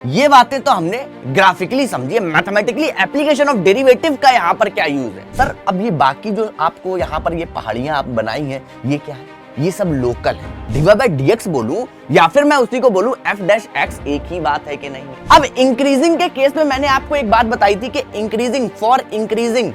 ये बातें तो हमने ग्राफिकली समझी है, मैथमेटिकली एप्लीकेशन ऑफ डेरिवेटिव का यहाँ पर क्या यूज है। सर अब ये बाकी जो आपको यहाँ पर ये पहाड़ियां आप बनाई हैं ये क्या है? ये सब लोकल है। डिवाइड बाय डीएक्स बोलूं या फिर मैं उसी को बोलूं एफ डैश एक्स, एक ही बात है कि नहीं? अब इंक्रीजिंग के केस में मैंने आपको एक बात बताई थी कि increasing for increasing.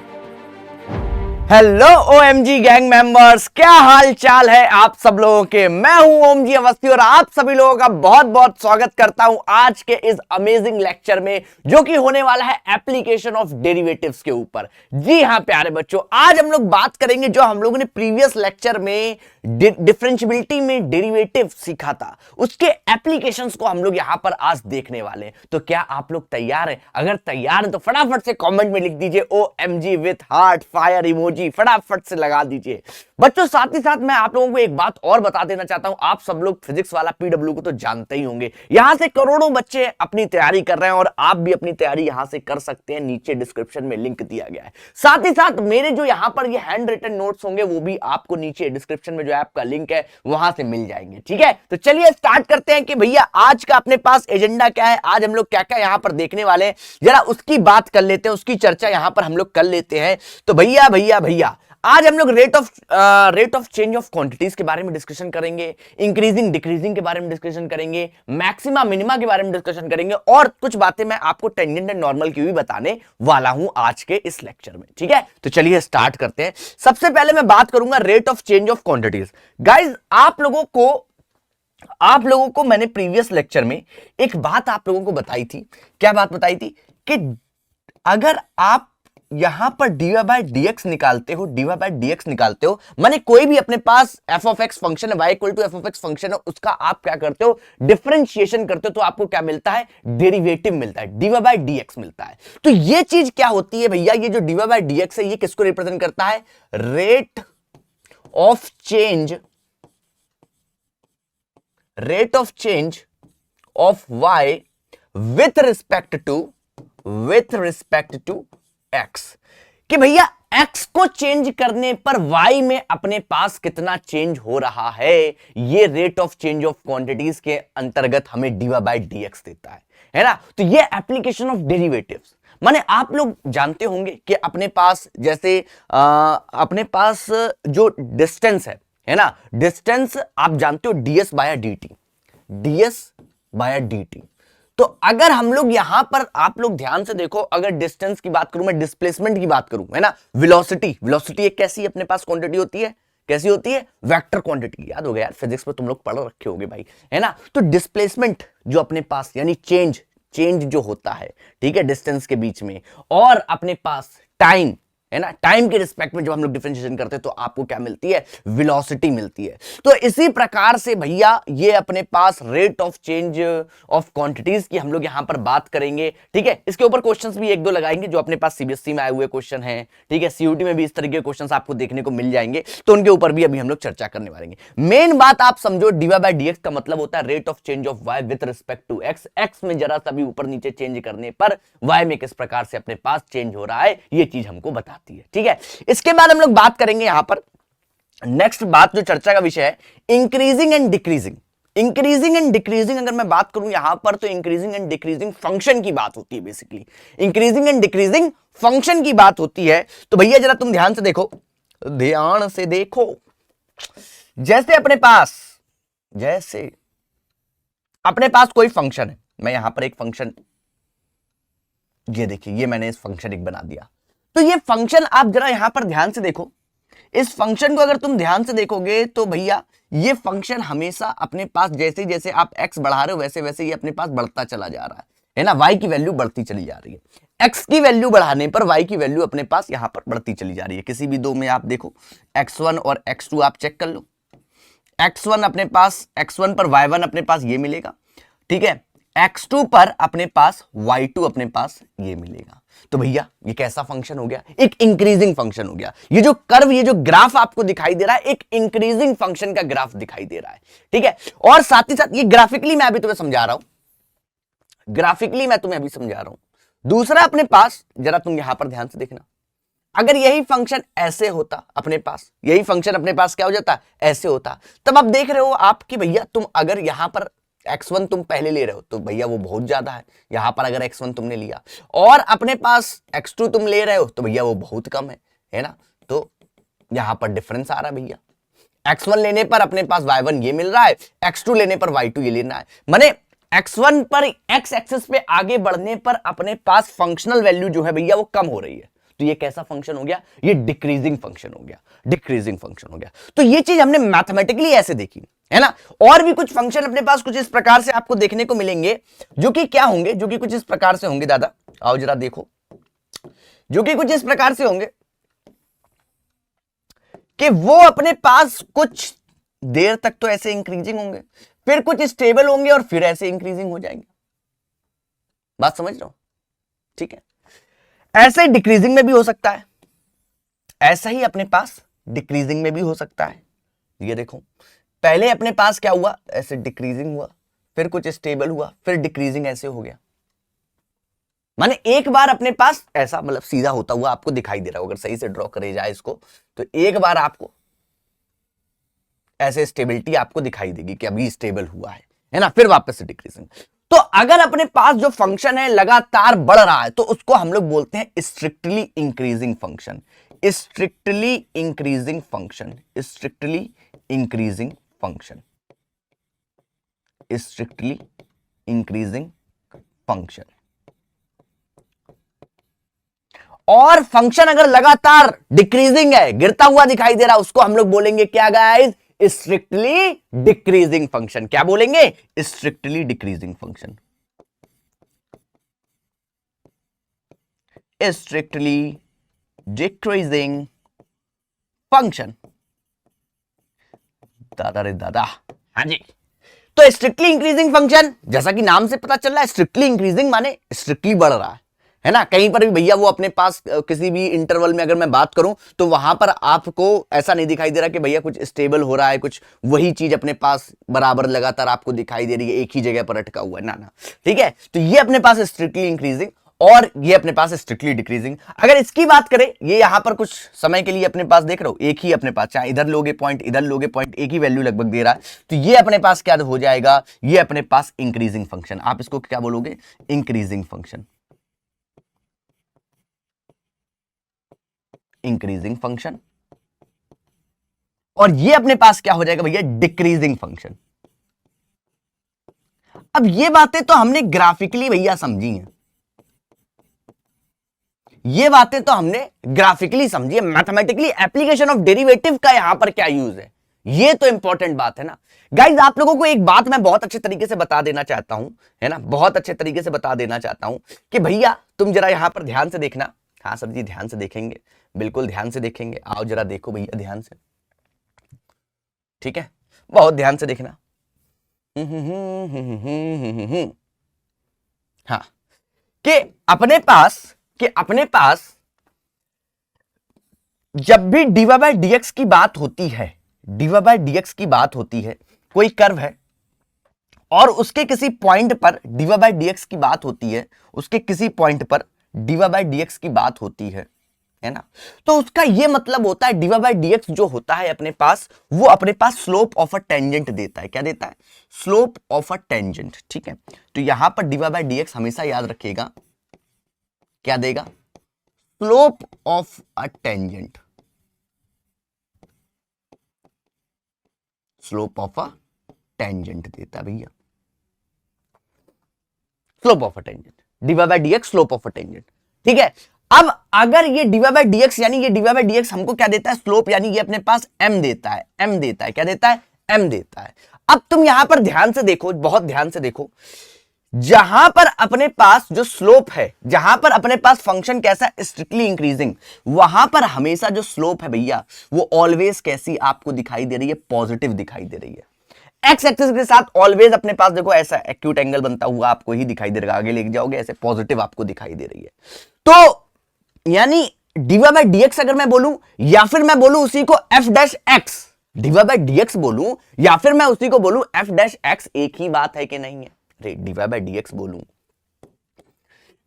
Hello OMG gang members, क्या हाल चाल है आप सब लोगों के? मैं हूं ओमजी अवस्थी और आप सभी लोगों का बहुत बहुत स्वागत करता हूं आज के इस अमेजिंग लेक्चर में, जो कि होने वाला है एप्लीकेशन ऑफ डेरिवेटिव्स के ऊपर। जी हां प्यारे बच्चों, आज हम लोग बात करेंगे जो हम लोगों ने प्रीवियस लेक्चर में डिफरेंशियबिलिटी में डेरिवेटिव सीखा था, उसके एप्लीकेशंस को हम लोग यहां पर आज देखने वाले हैं। तो क्या आप लोग तैयार हैं? अगर तैयार हैं तो फटाफट से कमेंट में लिख दीजिए OMG with heart fire emoji, फटाफट से लगा दीजिए बच्चों। साथ ही साथ मैं आप लोगों को एक बात और बता देना चाहता हूं, आप सब लोग फिजिक्स वाला पीडब्ल्यू को तो जानते ही होंगे। यहां से करोड़ों बच्चे अपनी तैयारी कर रहे हैं और आप भी अपनी तैयारी यहां से कर सकते हैं, नीचे डिस्क्रिप्शन में लिंक दिया गया है। साथ ही साथ मेरे जो यहां पर ये हैंड रिटन नोट्स होंगे वो भी आपको नीचे डिस्क्रिप्शन में जो ऐप का लिंक है वहां से मिल जाएंगे। ठीक है, तो चलिए स्टार्ट करते हैं कि भैया आज का अपने पास एजेंडा क्या है, आज हम लोग क्या क्या यहां पर देखने वाले हैं, जरा उसकी बात कर लेते हैं, उसकी चर्चा यहां पर हम लोग कर लेते हैं। तो भैया भैया भैया आज हम लोग rate of change of quantities के बारे में डिस्कशन करेंगे, इंक्रीजिंग डिक्रीजिंग के बारे में डिस्कशन करेंगे, मैक्सिमा मिनिमा के बारे में डिस्कशन करेंगे और कुछ बातें मैं आपको टेंजेंट एंड नॉर्मल की भी बताने वाला हूं आज के इस लेक्चर में। ठीक है, तो चलिए स्टार्ट करते हैं। सबसे पहले मैं बात करूंगा rate of change of quantities. Guys आप लोगों को मैंने प्रीवियस लेक्चर में एक बात आप लोगों को बताई थी। क्या बात बताई थी? कि अगर आप यहां पर डीवाई बाय डीएक्स निकालते हो, माने कोई भी अपने पास एफ ऑफ एक्स फंक्शन है, y equal to f of x function है, उसका आप क्या करते हो? डिफरेंशिएशन करते हो, तो आपको क्या मिलता है? डेरिवेटिव मिलता है, डीवाई बाय डीएक्स मिलता है। तो ये चीज क्या होती है भैया? ये जो डीवाई बाय डीएक्स है ये किसको रिप्रेजेंट करता है? Rate of change of y with respect to x. कि भैया एक्स को चेंज करने पर वाई में अपने पास कितना चेंज हो रहा है, ये rate of change of quantities के अंतर्गत हमें डीवाई बाय डीएक्स देता है ना? तो ये एप्लीकेशन ऑफ डेरिवेटिव्स। माने आप लोग जानते होंगे कि अपने पास जैसे अपने पास जो डिस्टेंस है ना, डिस्टेंस आप जानते हो डीएस बाय dt। तो अगर हम लोग यहां पर आप लोग ध्यान से देखो, अगर डिस्टेंस की बात करूं, मैं डिस्प्लेसमेंट की बात करूं, है ना, वेलोसिटी एक कैसी अपने पास क्वांटिटी होती है? कैसी होती है? Vector quantity. याद हो गया यार, फिजिक्स में तुम लोग पढ़ रखे होगे भाई, है ना? तो डिस्प्लेसमेंट जो अपने पास यानी चेंज जो होता है, ठीक है, डिस्टेंस के बीच में, और अपने पास टाइम है ना, टाइम के रिस्पेक्ट में जब हम लोग डिफरेंशिएशन करते हैं तो आपको क्या मिलती है? वेलोसिटी मिलती है। तो इसी प्रकार से भैया ये अपने पास rate of change of quantities की हम लोग यहां पर बात करेंगे। ठीक है, इसके ऊपर क्वेश्चंस भी एक दो लगाएंगे जो अपने पास सीबीएसई में आए हुए क्वेश्चन हैं। ठीक है, सीयूटी में भी इस तरीके के क्वेश्चंस आपको देखने को मिल जाएंगे, तो उनके ऊपर भी अभी हम लोग चर्चा करने वाले। मेन बात आप समझो, डीवाई बाय डीएक्स का मतलब होता है rate of change of y with respect to x. X में जरा सा भी ऊपर नीचे चेंज करने पर वाई में किस प्रकार से अपने पास चेंज हो रहा है, ये चीज हमको बताती है। ठीक है, इसके बाद हम लोग बात करेंगे यहां पर नेक्स्ट बात जो चर्चा का विषय है, इंक्रीजिंग एंड डिक्रीजिंग। अगर मैं बात करूं यहां पर तो इंक्रीजिंग एंड डिक्रीजिंग फंक्शन की बात होती है। Basically increasing and decreasing function की बात होती है। तो भैया जरा तुम ध्यान से देखो, जैसे अपने पास कोई फंक्शन है, मैं यहां पर एक फंक्शन, ये देखिए, ये मैंने इस फंक्शन एक बना दिया। तो ये फंक्शन आप जरा यहां पर ध्यान से देखो, इस फंक्शन को अगर तुम ध्यान से देखोगे तो भैया ये फंक्शन हमेशा अपने पास जैसे जैसे आप x बढ़ा रहे हो वैसे वैसे ये अपने पास बढ़ता चला जा रहा है ना, y की वैल्यू बढ़ती चली जा रही है। x की वैल्यू बढ़ाने पर y की वैल्यू अपने पास यहां पर बढ़ती चली जा रही है। किसी भी दो में आप देखो, x1 और x2 आप चेक कर लो, x1 अपने पास, x1 पर y1 अपने पास ये मिलेगा, ठीक है, x2 पर अपने पास y2 अपने पास ये मिलेगा। तो भैया ये कैसा फंक्शन हो गया? एक इंक्रीजिंग फंक्शन हो गया। ये जो कर्व, ये जो ग्राफ आपको दिखाई दे रहा है, एक इंक्रीजिंग फंक्शन का ग्राफ दिखाई दे रहा है। ठीक है, और साथ ही साथ ये ग्राफिकली मैं अभी तुम्हें समझा रहा हूं, दूसरा अपने पास जरा तुम यहां पर ध्यान से देखना, अगर यही फंक्शन ऐसे होता अपने पास, यही फंक्शन अपने पास क्या हो जाता? ऐसे होता। तब आप देख रहे हो आप कि भैया तुम अगर यहां पर x1 तुम पहले ले रहे हो तो भैया वो बहुत ज्यादा है, यहां पर अगर x1 तुमने लिया, और अपने पास x2 तुम ले रहे हो तो भैया वो बहुत कम है ना, तो यहां पर डिफरेंस आ रहा है भैया। x1 लेने पर अपने पास y1 ये मिल रहा है, x2 लेने पर y2 ये लेना है, माने x1 पर x एक्सिस पे आगे बढ़ने पर अपने पास फंक्शनल वैल्यू जो है भैया वो कम हो रही है, तो ये कैसा फंक्शन हो गया, ये डिक्रीजिंग फंक्शन हो गया, डिक्रीजिंग फंक्शन हो गया। तो ये चीज हमने मैथमेटिकली ऐसे देखी है ना। और भी कुछ फंक्शन अपने पास कुछ इस प्रकार से आपको देखने को मिलेंगे, जो कि क्या होंगे, जो कि कुछ इस प्रकार से होंगे। दादा आओ जरा देखो, जो कि कुछ इस प्रकार से होंगे कि वो अपने पास कुछ देर तक तो ऐसे इंक्रीजिंग होंगे, फिर कुछ स्टेबल होंगे और फिर ऐसे इंक्रीजिंग हो जाएंगे। बात समझ रहे हो? ठीक है, ऐसे ही डिक्रीजिंग में भी हो सकता है, ऐसा ही अपने पास डिक्रीजिंग में भी हो सकता है। ये देखो, पहले अपने पास क्या हुआ, ऐसे डिक्रीजिंग हुआ, फिर कुछ स्टेबल हुआ, फिर डिक्रीजिंग ऐसे हो गया। माने एक बार अपने पास ऐसा मतलब सीधा होता हुआ आपको दिखाई दे रहा हो, अगर सही से ड्रॉ करे जाए इसको, तो एक बार आपको ऐसे स्टेबिलिटी आपको दिखाई देगी कि अभी स्टेबल हुआ है ना, फिर वापस से डिक्रीजिंग। तो अगर अपने पास जो फंक्शन है लगातार बढ़ रहा है तो उसको हम लोग बोलते हैं strictly increasing function, strictly increasing function, strictly increasing function, strictly increasing function. और फंक्शन अगर लगातार डिक्रीजिंग है, गिरता हुआ दिखाई दे रहा है, उसको हम लोग बोलेंगे क्या गाइस, स्ट्रिक्टली डिक्रीजिंग फंक्शन। क्या बोलेंगे, strictly decreasing function, strictly decreasing function. दादा रे दादा, हाँ जी। तो स्ट्रिक्टली इंक्रीजिंग फंक्शन, जैसा कि नाम से पता चल रहा है, स्ट्रिक्टली इंक्रीजिंग माने स्ट्रिक्टली बढ़ रहा है ना। कहीं पर भी भैया वो अपने पास किसी भी इंटरवल में अगर मैं बात करूं तो वहां पर आपको ऐसा नहीं दिखाई दे रहा कि भैया कुछ स्टेबल हो रहा है, कुछ वही चीज अपने पास बराबर लगातार आपको दिखाई दे रही है, एक ही जगह पर अटका हुआ है ना। ठीक है, तो ये अपने पास स्ट्रिक्टली इंक्रीजिंग और ये अपने पास स्ट्रिक्टली डिक्रीजिंग। अगर इसकी बात करें, ये यहां पर कुछ समय के लिए अपने पास देख रहे हो, एक ही अपने पास, चाहे इधर लोगे पॉइंट इधर लोगे पॉइंट, एक ही वैल्यू लगभग दे रहा है, तो ये अपने पास क्या हो जाएगा, ये अपने पास इंक्रीजिंग फंक्शन। आप इसको क्या बोलोगे, इंक्रीजिंग फंक्शन, इंक्रीजिंग फंक्शन। और ये अपने पास क्या हो जाएगा भैया, डिक्रीजिंग फंक्शन। अब ये बातें तो हमने ग्राफिकली भैया समझी हैं, ये बातें तो हमने ग्राफिकली समझी है, मैथमेटिकली एप्लीकेशन ऑफ डेरिवेटिव का यहां पर क्या यूज है, ये तो इंपॉर्टेंट बात है ना। गाइज आप लोगों को एक बात मैं बहुत अच्छे तरीके से बता देना चाहता हूं, है ना, बहुत अच्छे तरीके से बता देना चाहता हूं कि भैया तुम जरा यहां पर ध्यान से देखना। हाँ सर जी, ध्यान से देखेंगे, बिल्कुल ध्यान से देखेंगे। आओ जरा देखो भैया ध्यान से, ठीक है, बहुत ध्यान से देखना। हाँ, कि अपने पास जब भी डीवाई बाय डीएक्स की बात होती है, डीवाई बाय डीएक्स की बात होती है, कोई कर्व है और उसके किसी पॉइंट पर डीवाई बाय डीएक्स की बात होती है, उसके किसी पॉइंट पर डीवाई बाय डीएक्स की बात होती है ना, तो उसका यह मतलब होता है डीवाई बाय डीएक्स जो होता है अपने पास, वो अपने पास स्लोप ऑफ अ टेंजेंट देता है। क्या देता है, स्लोप ऑफ अ टेंजेंट। ठीक है, तो यहां पर डीवाई बाय डीएक्स हमेशा याद रखिएगा क्या देगा, slope of a tangent, slope of a tangent देता है भैया, slope of a tangent, dy by dx slope of a tangent. ठीक है, अब अगर ये डीवाई बाय डीएक्स यानी ये डीवाई बाय डीएक्स हमको क्या देता है, स्लोप, यानी ये अपने पास m देता है, m देता है, क्या देता है, m देता है। अब तुम यहां पर ध्यान से देखो, बहुत ध्यान से देखो, जहां पर अपने पास जो स्लोप है, जहां पर अपने पास फंक्शन कैसा स्ट्रिक्टली इंक्रीजिंग, वहां पर हमेशा जो स्लोप है भैया वो ऑलवेज कैसी आपको दिखाई दे रही है, पॉजिटिव दिखाई दे रही है। एक्स एक्सिस के साथ ऑलवेज अपने पास देखो ऐसा एक्यूट एंगल बनता हुआ आपको ही दिखाई दे रहा है, आगे लेके जाओगे ऐसे पॉजिटिव आपको दिखाई दे रही है। तो यानी डीवाई बाय डीएक्स अगर मैं बोलूं या फिर मैं बोलूं उसी को f dash x, dy by dx बोलूं या फिर मैं उसी को बोलूं एफ डैश एक्स, एक ही बात है कि नहीं है। अरे डीवाई बाय डीएक्स बोलूं,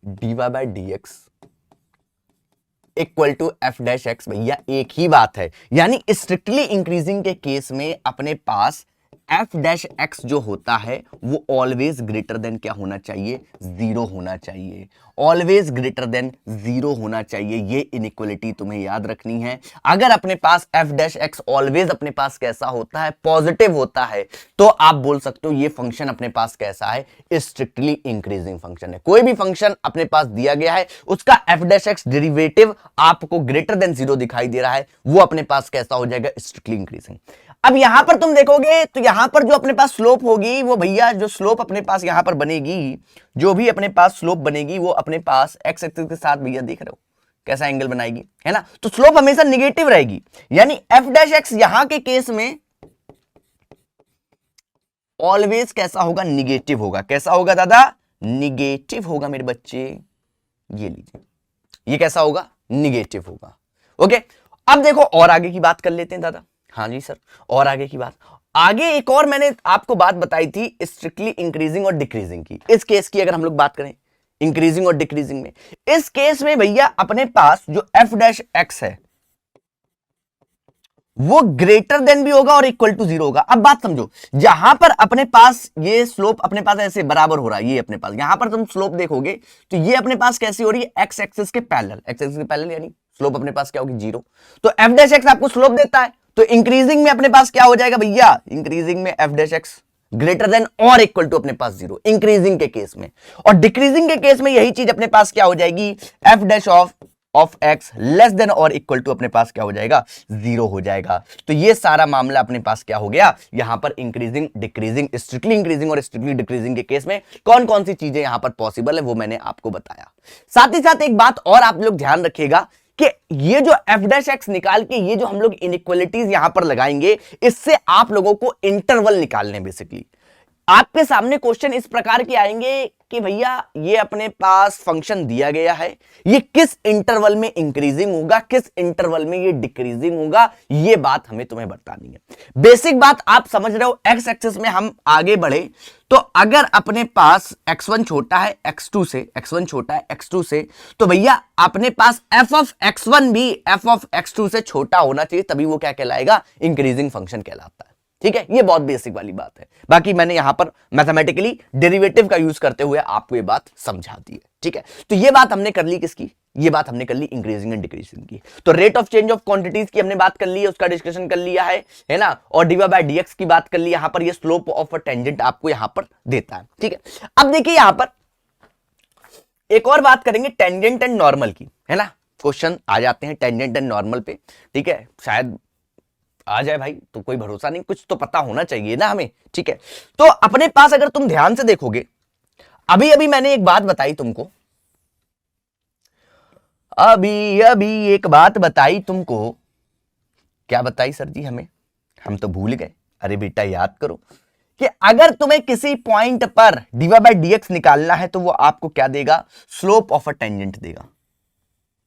dy by dx equal to f dash x, भैया एक ही बात है। यानी स्ट्रिक्टली इंक्रीजिंग के केस में अपने पास एफ डैश एक्स जो होता है वो ऑलवेज ग्रेटर देन क्या होना चाहिए, जीरो होना चाहिए, ऑलवेज ग्रेटर देन जीरो होना चाहिए। ये इनइक्वालिटी तुम्हें याद रखनी है। अगर अपने पास एफ डैश एक्स ऑलवेज अपने पास कैसा होता है, पॉजिटिव होता है, तो आप बोल सकते हो ये फंक्शन अपने पास कैसा है, स्ट्रिक्टली इंक्रीजिंग फंक्शन है। कोई भी फंक्शन अपने पास दिया गया है, उसका एफ डैश एक्स डेरिवेटिव आपको ग्रेटर देन जीरो दिखाई दे रहा है, वो अपने पास कैसा हो जाएगा, स्ट्रिक्टली इंक्रीजिंग। अब यहां पर तुम देखोगे तो यहां पर जो अपने पास स्लोप होगी वो भैया जो स्लोप अपने पास यहां पर बनेगी, जो भी अपने पास स्लोप बनेगी वो अपने पास एक्स एक्सिस के साथ भैया देख रहे हो कैसा एंगल बनाएगी, है ना। तो स्लोप हमेशा निगेटिव रहेगी, यानी एफ डैश एक्स यहां के केस में ऑलवेज कैसा होगा, निगेटिव होगा। कैसा होगा दादा, निगेटिव होगा मेरे बच्चे। ये लीजिए, ये कैसा होगा, निगेटिव होगा। ओके, अब देखो और आगे की बात कर लेते हैं दादा। हाँ जी सर, और आगे की बात, आगे एक और मैंने आपको बात बताई थी स्ट्रिक्टली इंक्रीजिंग और डिक्रीजिंग की। इस केस की अगर हम लोग बात करें इंक्रीजिंग और डिक्रीजिंग में, इस केस में भैया अपने पास जो एफ डैश एक्स है वो ग्रेटर देन भी होगा और इक्वल टू जीरो होगा। अब बात समझो, जहां पर अपने पास ये स्लोप अपने पास ऐसे बराबर हो रहा है, ये अपने पास यहां पर तुम स्लोप देखोगे तो ये अपने पास कैसी हो रही है, एक्स एक्सिस के पैरेलल, एक्स एक्सिस के पैरेलल, यानी स्लोप अपने पास क्या होगी, जीरो। तो एफ डैश एक्स आपको स्लोप देता है, तो इंक्रीजिंग में अपने पास क्या हो जाएगा भैया, इंक्रीजिंग में F dash x greater than और इक्वल टू अपने पास जीरो, इंक्रीजिंग के केस में। और डिक्रीजिंग के केस में यही चीज अपने पास क्या हो जाएगी, F dash of x less than और इक्वल टू अपने पास क्या हो जाएगा, जीरो हो जाएगा। तो ये सारा मामला अपने पास क्या हो गया, यहां पर इंक्रीजिंग डिक्रीजिंग, स्ट्रिक्टली इंक्रीजिंग और स्ट्रिक्टली डिक्रीजिंग के केस में कौन कौन सी चीजें यहां पर पॉसिबल है वो मैंने आपको बताया। साथ ही साथ एक बात और आप लोग ध्यान रखिएगा कि ये जो एफ डैश एक्स निकाल के ये जो हम लोग इनइक्वालिटीज यहां पर लगाएंगे, इससे आप लोगों को इंटरवल निकालने, बेसिकली आपके सामने क्वेश्चन इस प्रकार के आएंगे कि भैया ये अपने पास फंक्शन दिया गया है, ये किस इंटरवल में इंक्रीजिंग होगा, किस इंटरवल में ये डिक्रीजिंग होगा, ये बात हमें तुम्हें बतानी है। बेसिक बात आप समझ रहे हो। एक्स एक्सिस में हम आगे बढ़े तो अगर अपने पास x1 छोटा है x2 से, x1 छोटा है x2 से, तो भैया अपने पास f ऑफ x1 भी f ऑफ x2 से छोटा होना चाहिए, तभी वो क्या कहलाएगा, इंक्रीजिंग फंक्शन कहलाता है। ठीक है, ये बहुत बेसिक वाली बात है। बाकी मैंने यहां पर मैथमेटिकली डेरिवेटिव का यूज करते हुए आपको ये बात समझा दी है। ठीक है, तो ये बात हमने कर ली किसकी, ये बात हमने कर ली इंक्रीजिंग एंड डिक्रीजिंग की। तो rate of change of quantities की हमने बात कर ली है, उसका डिस्कशन कर लिया है ना। और डी बाय डी एक्स की बात कर ली। यहां पर ये स्लोप ऑफ अ टेंजेंट आपको यहां पर देता है। ठीक है, अब देखिए यहां पर एक और बात करेंगे टेंजेंट एंड नॉर्मल की, है ना। क्वेश्चन आ जाते हैं टेंजेंट एंड नॉर्मल पे। ठीक है, शायद आ जाए भाई, तो कोई भरोसा नहीं, कुछ तो पता होना चाहिए ना हमें। ठीक है, तो अपने पास अगर तुम ध्यान से देखोगे, अभी अभी मैंने एक बात बताई तुमको, अभी अभी एक बात बताई तुमको। क्या बताई सर जी हमें, हम तो भूल गए। अरे बेटा याद करो कि अगर तुम्हें किसी पॉइंट पर डीवाई बाय डीएक्स निकालना है तो वो आपको क्या देगा, स्लोप ऑफ अ टेंजेंट देगा।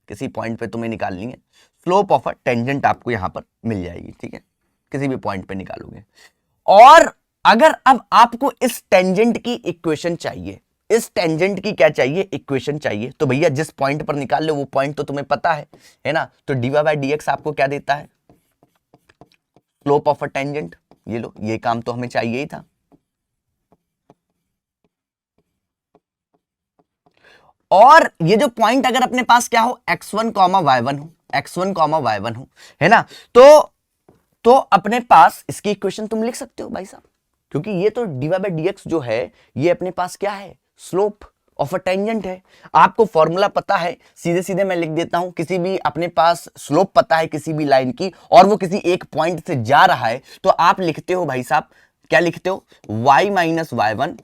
किसी पॉइंट पे तुम्हें निकालनी है, स्लोप ऑफ अ टेंजेंट आपको यहां पर मिल जाएगी। ठीक है, किसी भी पॉइंट पे निकालोगे। और अगर अब आपको इस टेंजेंट की इक्वेशन चाहिए, इस टेंजेंट की क्या चाहिए, इक्वेशन चाहिए, तो भैया जिस पॉइंट पर निकाल लो वो पॉइंट तो तुम्हें पता है ना। तो डीवाई बाय डीएक्स आपको क्या देता है, स्लोप ऑफ अ टेंजेंट। ये लो, ये काम तो हमें चाहिए ही था। और ये जो पॉइंट अगर अपने पास क्या हो, x1 y1 हो, x1 y1 हो, है ना। तो अपने पास इसकी इक्वेशन तुम लिख सकते हो भाई साहब, क्योंकि ये तो डीवाई बाय डीएक्स जो है ये अपने पास क्या है, स्लोप ऑफ अ टेंजेंट है। आपको फॉर्मूला पता है, सीधे सीधे मैं लिख देता हूं। किसी भी अपने पास स्लोप पता है किसी भी लाइन की और वो किसी एक पॉइंट से जा रहा है, तो आप लिखते हो भाई साहब, क्या लिखते हो, y minus y1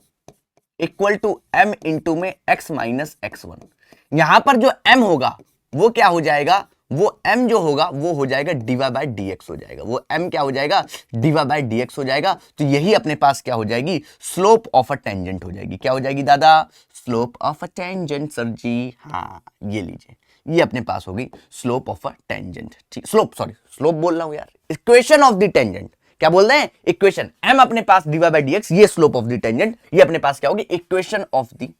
equal to m into में x माइनस x1। यहां पर जो m होगा वो क्या हो जाएगा, वो m जो होगा वो हो जाएगा डीवाई बाय डीएक्स हो जाएगा। वो m क्या हो जाएगा, डीवाई बाय डीएक्स हो जाएगा। तो यही अपने पास क्या हो जाएगी, स्लोप ऑफ अ टेंजेंट हो जाएगी। क्या हो जाएगी दादा, slope of a tangent sir ji. हाँ, ये लीजिए, ये अपने पास होगी स्लोप ऑफ अ टेंजेंट। ठीक, स्लोप बोल रहा हूं यार, इक्वेशन ऑफ द टेंजेंट। क्या बोल रहे हैं, इक्वेशन। m अपने पास डीवाई बाय डीएक्स, ये स्लोप ऑफ द टेंजेंट, ये अपने पास क्या होगी, equation of the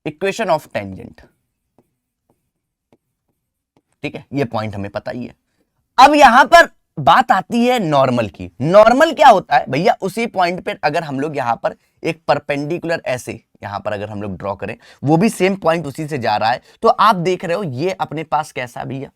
equation of tangent. ठीक है, ये पॉइंट हमें पता ही है। अब यहां पर बात आती है नॉर्मल की। नॉर्मल क्या होता है भैया, उसी पॉइंट पे अगर हम लोग यहां पर एक परपेंडिकुलर ऐसे यहां पर अगर हम लोग ड्रॉ करें, वो भी सेम पॉइंट उसी से जा रहा है, तो आप देख रहे हो ये अपने पास कैसा भैया,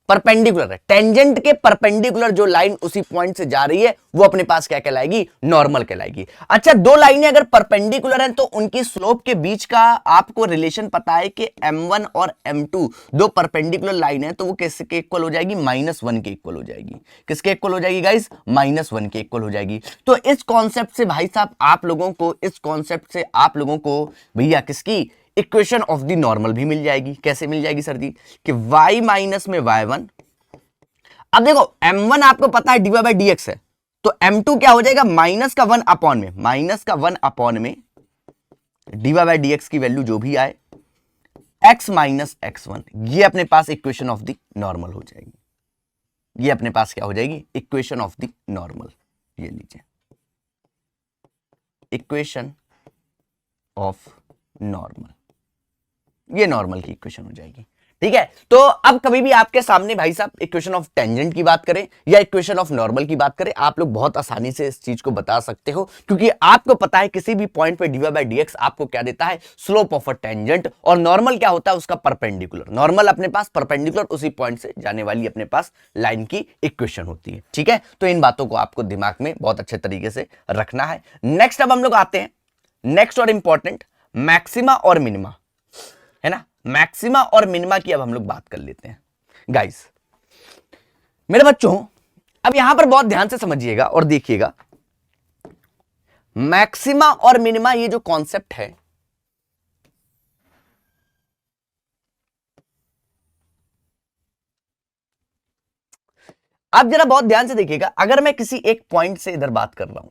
परपेंडिकुलर है। टेंजेंट के परपेंडिकुलर जो लाइन उसी पॉइंट से जा रही है वो अपने पास क्या कहलाएगी, नॉर्मल कहलाएगी। अच्छा, दो लाइनें अगर परपेंडिकुलर हैं तो उनकी स्लोप के बीच का आपको रिलेशन पता है कि m1 और m2 दो परपेंडिकुलर लाइन है, तो वो किसके इक्वल हो जाएगी, -1 के इक्वल हो जाएगी। किसके इक्वल हो जाएगी गाइस, -1 के इक्वल हो जाएगी। तो इस कॉन्सेप्ट से भाई साहब आप लोगों को, इस कॉन्सेप्ट से आप लोगों को भैया किसकी, इक्वेशन ऑफ द नॉर्मल भी मिल जाएगी। कैसे मिल जाएगी सर जी, कि y माइनस में y1। अब देखो m1 आपको पता है dy बाई dx है, तो m2 क्या हो जाएगा, माइनस का 1 अपॉन में, माइनस का 1 अपॉन में dy बाई dx की वैल्यू जो भी आए, x माइनस x1, ये अपने पास इक्वेशन ऑफ द नॉर्मल हो जाएगी। ये अपने पास क्या हो जाएगी, इक्वेशन ऑफ द नॉर्मल। ये लीजिए इक्वेशन ऑफ नॉर्मल, ये नॉर्मल की इक्वेशन हो जाएगी। ठीक है, तो अब कभी भी आपके सामने भाई साहब इक्वेशन ऑफ टेंजेंट की बात करें या इक्वेशन ऑफ नॉर्मल की बात करें, आप लोग बहुत आसानी से इस चीज को बता सकते हो, क्योंकि आपको पता है किसी भी पॉइंट पे dy बाई dx आपको क्या देता है, स्लोप ऑफ अ टेंजेंट, और नॉर्मल क्या होता है, उसका परपेंडिकुलर। नॉर्मल अपने पास परपेंडिकुलर उसी पॉइंट से जाने वाली अपने पास लाइन की इक्वेशन होती है। ठीक है, तो इन बातों को आपको दिमाग में बहुत अच्छे तरीके से रखना है। नेक्स्ट अब हम लोग आते हैं, नेक्स्ट और इंपॉर्टेंट, मैक्सिमा और मिनिमा, है ना। मैक्सिमा और मिनिमा की अब हम लोग बात कर लेते हैं गाइस। मेरे बच्चों अब यहां पर बहुत ध्यान से समझिएगा और देखिएगा, मैक्सिमा और मिनिमा ये जो कॉन्सेप्ट है, आप जरा बहुत ध्यान से देखिएगा। अगर मैं किसी एक पॉइंट से इधर बात कर रहा हूं,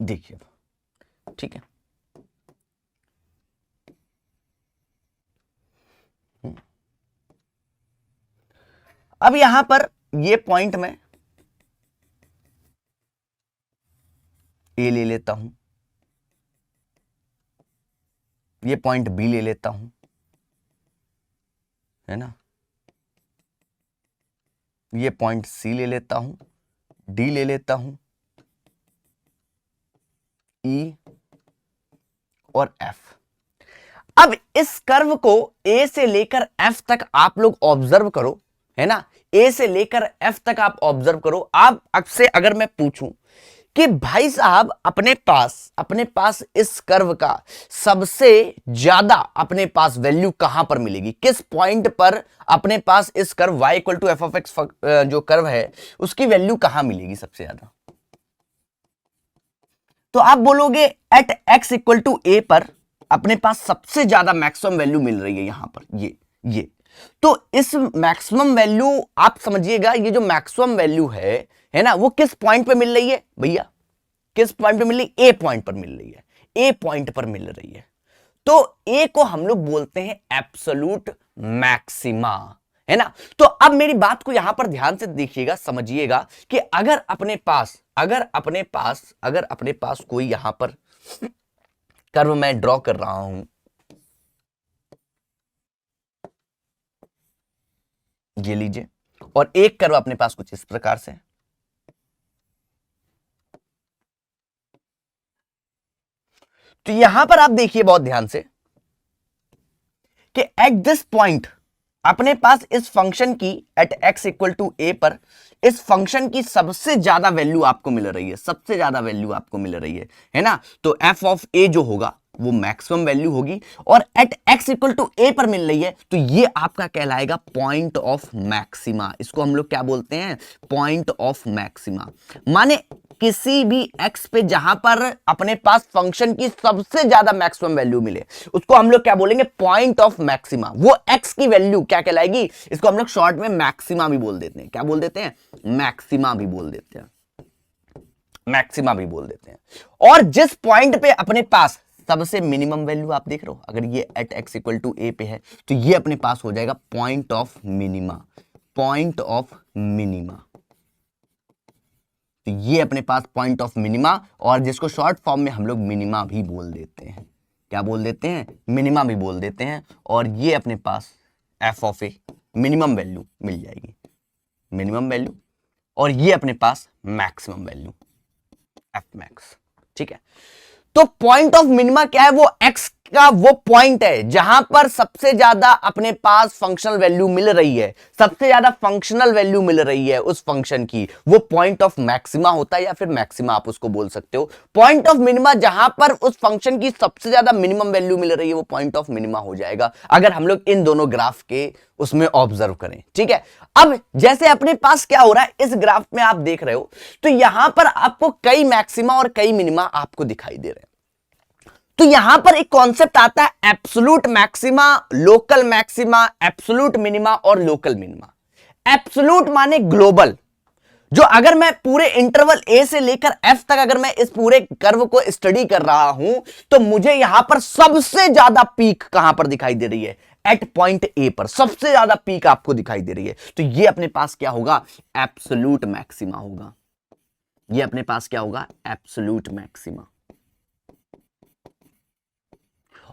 देखिए, ठीक है, अब यहां पर ये पॉइंट में ए ले लेता हूं, ये पॉइंट बी ले लेता हूं, है ना, ये पॉइंट सी ले लेता हूं, डी ले लेता हूं, ई और एफ। अब इस कर्व को ए से लेकर एफ तक आप लोग ऑब्जर्व करो, है ना, ए से लेकर एफ तक आप ऑब्जर्व करो। आप आपसे अगर मैं पूछूं कि भाई साहब अपने पास इस कर्व का सबसे ज्यादा अपने पास वैल्यू कहां पर मिलेगी, किस पॉइंट पर अपने पास इस curve y equal to f of x जो कर्व है उसकी वैल्यू कहां मिलेगी सबसे ज्यादा, तो आप बोलोगे एट x इक्वल टू ए पर अपने पास सबसे ज्यादा मैक्सिमम वैल्यू मिल रही है यहां पर, ये तो इस मैक्सिमम वैल्यू आप समझिएगा, ये जो मैक्सिमम वैल्यू है ना, वो किस पॉइंट पे मिल रही है भैया, किस पॉइंट पे मिल रही है, ए पॉइंट पर मिल रही है, ए पॉइंट पर मिल रही है। तो ए को हम लोग बोलते हैं एब्सोल्यूट मैक्सिमा, है ना। तो अब मेरी बात को यहां पर ध्यान से देखिएगा, समझिएगा कि अगर अपने पास कोई यहां पर कर्व मैं ड्रॉ कर रहा हूं, ये लीजिए, और एक कर्व अपने पास कुछ इस प्रकार से, तो यहां पर आप देखिए बहुत ध्यान से कि एट दिस पॉइंट अपने पास इस फंक्शन की एट x इक्वल टू ए पर इस फंक्शन की सबसे ज्यादा वैल्यू आपको मिल रही है, सबसे ज्यादा वैल्यू आपको मिल रही है ना। तो f ऑफ a जो होगा वो मैक्सिमम वैल्यू होगी, और at x equal to a पर मिल रही है, तो ये आपका कहलाएगा पॉइंट ऑफ मैक्सिमा। इसको हम लोग क्या बोलते हैं, पॉइंट ऑफ मैक्सिमा। माने किसी भी x पे जहां पर अपने पास फंक्शन की सबसे ज्यादा मैक्सिमम वैल्यू मिले उसको हम लोग क्या बोलेंगे, पॉइंट ऑफ मैक्सिमा। वो x की वैल्यू क्या कहलाएगी, इसको हम लोग शॉर्ट में मैक्सिमा भी बोल देते हैं। क्या बोल देते हैं, मैक्सिमा भी बोल देते हैं, मैक्सिमा भी बोल देते हैं। और जिस पॉइंट पे अपने पास सबसे मिनिमम वैल्यू आप देख रहे हो, अगर ये एट x इक्वल टू ए पे है, तो ये अपने पास हो जाएगा point of minima, point of minima. तो ये अपने पास पॉइंट ऑफ मिनिमा, और जिसको शॉर्ट फॉर्म में हम लोग मिनिमा भी बोल देते हैं, क्या बोल देते हैं, मिनिमा भी बोल देते हैं। और ये अपने पास F of A minimum value मिल जाएगी, मिनिमम वैल्यू। और ये अपने पास मैक्सिमम वैल्यू एफ मैक्स। ठीक है, तो पॉइंट ऑफ मिनिमा क्या है, वो एक्स का वो पॉइंट है जहां पर सबसे ज्यादा अपने पास फंक्शनल वैल्यू मिल रही है, सबसे ज्यादा फंक्शनल वैल्यू मिल रही है उस फंक्शन की, वो पॉइंट ऑफ मैक्सिमा होता है, या फिर मैक्सिमा आप उसको बोल सकते हो। पॉइंट ऑफ मिनिमा जहां पर उस फंक्शन की सबसे ज्यादा मिनिमम वैल्यू मिल रही है वो पॉइंट ऑफ मिनिमा हो जाएगा, अगर हम लोग इन दोनों ग्राफ के उसमें ऑब्जर्व करें। ठीक है, अब जैसे अपने पास क्या हो रहा है इस ग्राफ में आप देख रहे हो, तो यहां पर आपको कई मैक्सिमा और कई मिनिमा आपको दिखाई दे रहे हैं। तो यहां पर एक कॉन्सेप्ट आता है absolute maxima, local maxima, absolute minima और लोकल मिनिमा। एब्सोल्यूट माने ग्लोबल, जो अगर मैं पूरे इंटरवल ए से लेकर एफ तक अगर मैं इस पूरे कर्व को स्टडी कर रहा हूं, तो मुझे यहां पर सबसे ज्यादा पीक कहां पर दिखाई दे रही है, एट पॉइंट ए पर सबसे ज्यादा पीक आपको दिखाई दे रही है। तो ये अपने पास क्या होगा, एब्सोल्यूट मैक्सिमा होगा। ये अपने पास क्या होगा, एब्सोल्यूट मैक्सिमा।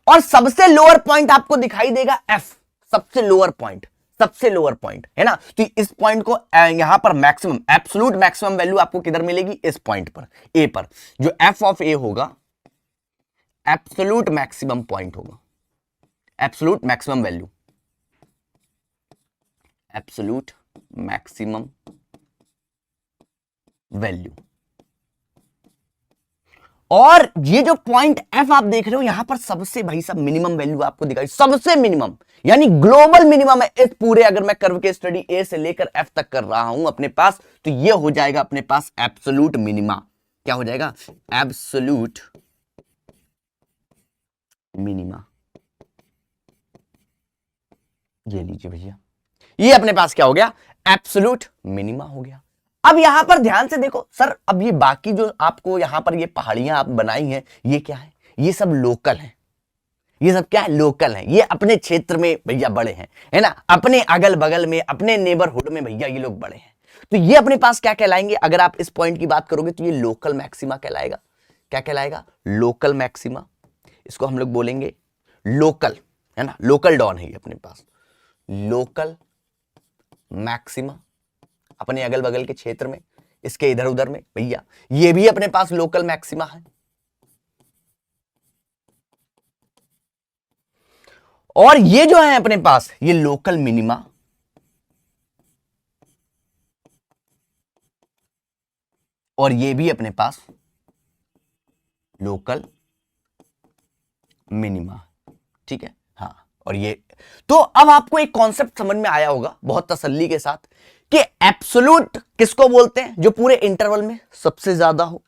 और सबसे लोअर पॉइंट आपको दिखाई देगा एफ, सबसे लोअर पॉइंट, सबसे लोअर पॉइंट है ना। तो इस पॉइंट को यहां पर मैक्सिमम, एब्सोल्यूट मैक्सिमम वैल्यू आपको किधर मिलेगी, इस पॉइंट पर, ए पर, जो एफ ऑफ ए होगा, एब्सोल्यूट मैक्सिमम पॉइंट होगा, absolute maximum value, absolute maximum value. और ये जो पॉइंट एफ आप देख रहे हो यहां पर सबसे भाई साहब मिनिमम वैल्यू आपको दिखाई, सबसे मिनिमम यानी ग्लोबल मिनिमम है इस पूरे, अगर मैं कर्व के स्टडी ए से लेकर एफ तक कर रहा हूं अपने पास, तो ये हो जाएगा अपने पास एब्सोल्यूट मिनिमा। क्या हो जाएगा, एब्सोल्यूट मिनिमा। ये लीजिए भैया, ये अपने पास क्या हो गया, एब्सोल्यूट मिनिमा हो गया। अब यहां पर ध्यान से देखो सर, अब ये बाकी जो आपको यहां पर ये पहाड़ियां आप बनाई हैं, ये क्या है, ये सब लोकल है, ये सब क्या है, लोकल है। ये अपने क्षेत्र में भैया बड़े हैं, है ना, अपने अगल बगल में, अपने नेबरहुड में भैया ये लोग बड़े हैं। तो ये अपने पास क्या कहलाएंगे, अगर आप इस पॉइंट की बात करोगे तो ये लोकल मैक्सिमा कहलाएगा। क्या कहलाएगा, लोकल मैक्सिमा। इसको हम लोग बोलेंगे लोकल, है ना, लोकल डॉन है ये अपने पास, लोकल मैक्सिमा अपने अगल बगल के क्षेत्र में, इसके इधर उधर में भैया ये भी अपने पास लोकल मैक्सिमा है। और ये जो है अपने पास ये लोकल मिनिमा, और ये भी अपने पास लोकल मिनिमा। ठीक है, हाँ। और ये तो अब आपको एक कॉन्सेप्ट समझ में आया होगा बहुत तसल्ली के साथ कि एब्सोल्यूट किसको बोलते हैं, जो पूरे इंटरवल में सबसे ज्यादा हो।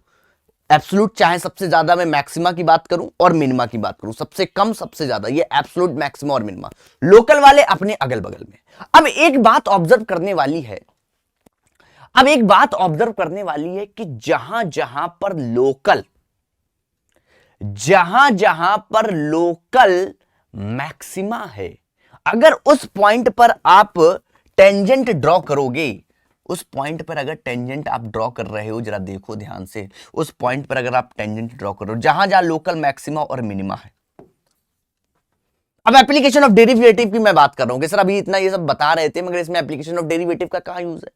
एब्सोल्यूट चाहे सबसे ज्यादा मैं मैक्सिमा की बात करूं और मिनिमा की बात करूं, सबसे कम सबसे ज्यादा, ये एब्सोल्यूट मैक्सिमा और मिनिमा। लोकल वाले अपने अगल बगल में। अब एक बात ऑब्जर्व करने वाली है, अब एक बात ऑब्जर्व करने वाली है कि जहां जहां पर लोकल, जहां जहां पर लोकल मैक्सिमा है, अगर उस पॉइंट पर आप टेंजेंट ड्रॉ करोगे, उस पॉइंट पर अगर टेंजेंट आप ड्रॉ कर रहे हो, जरा देखो ध्यान से, उस पॉइंट पर अगर आप टेंजेंट ड्रॉ करो जहां जहां लोकल मैक्सिमा और मिनिमा है। अब एप्लीकेशन ऑफ डेरिवेटिव की मैं बात कर रहा हूं कि सर अभी इतना ये सब बता रहे थे मगर इसमें एप्लीकेशन ऑफ डेरिवेटिव का कहां यूज है।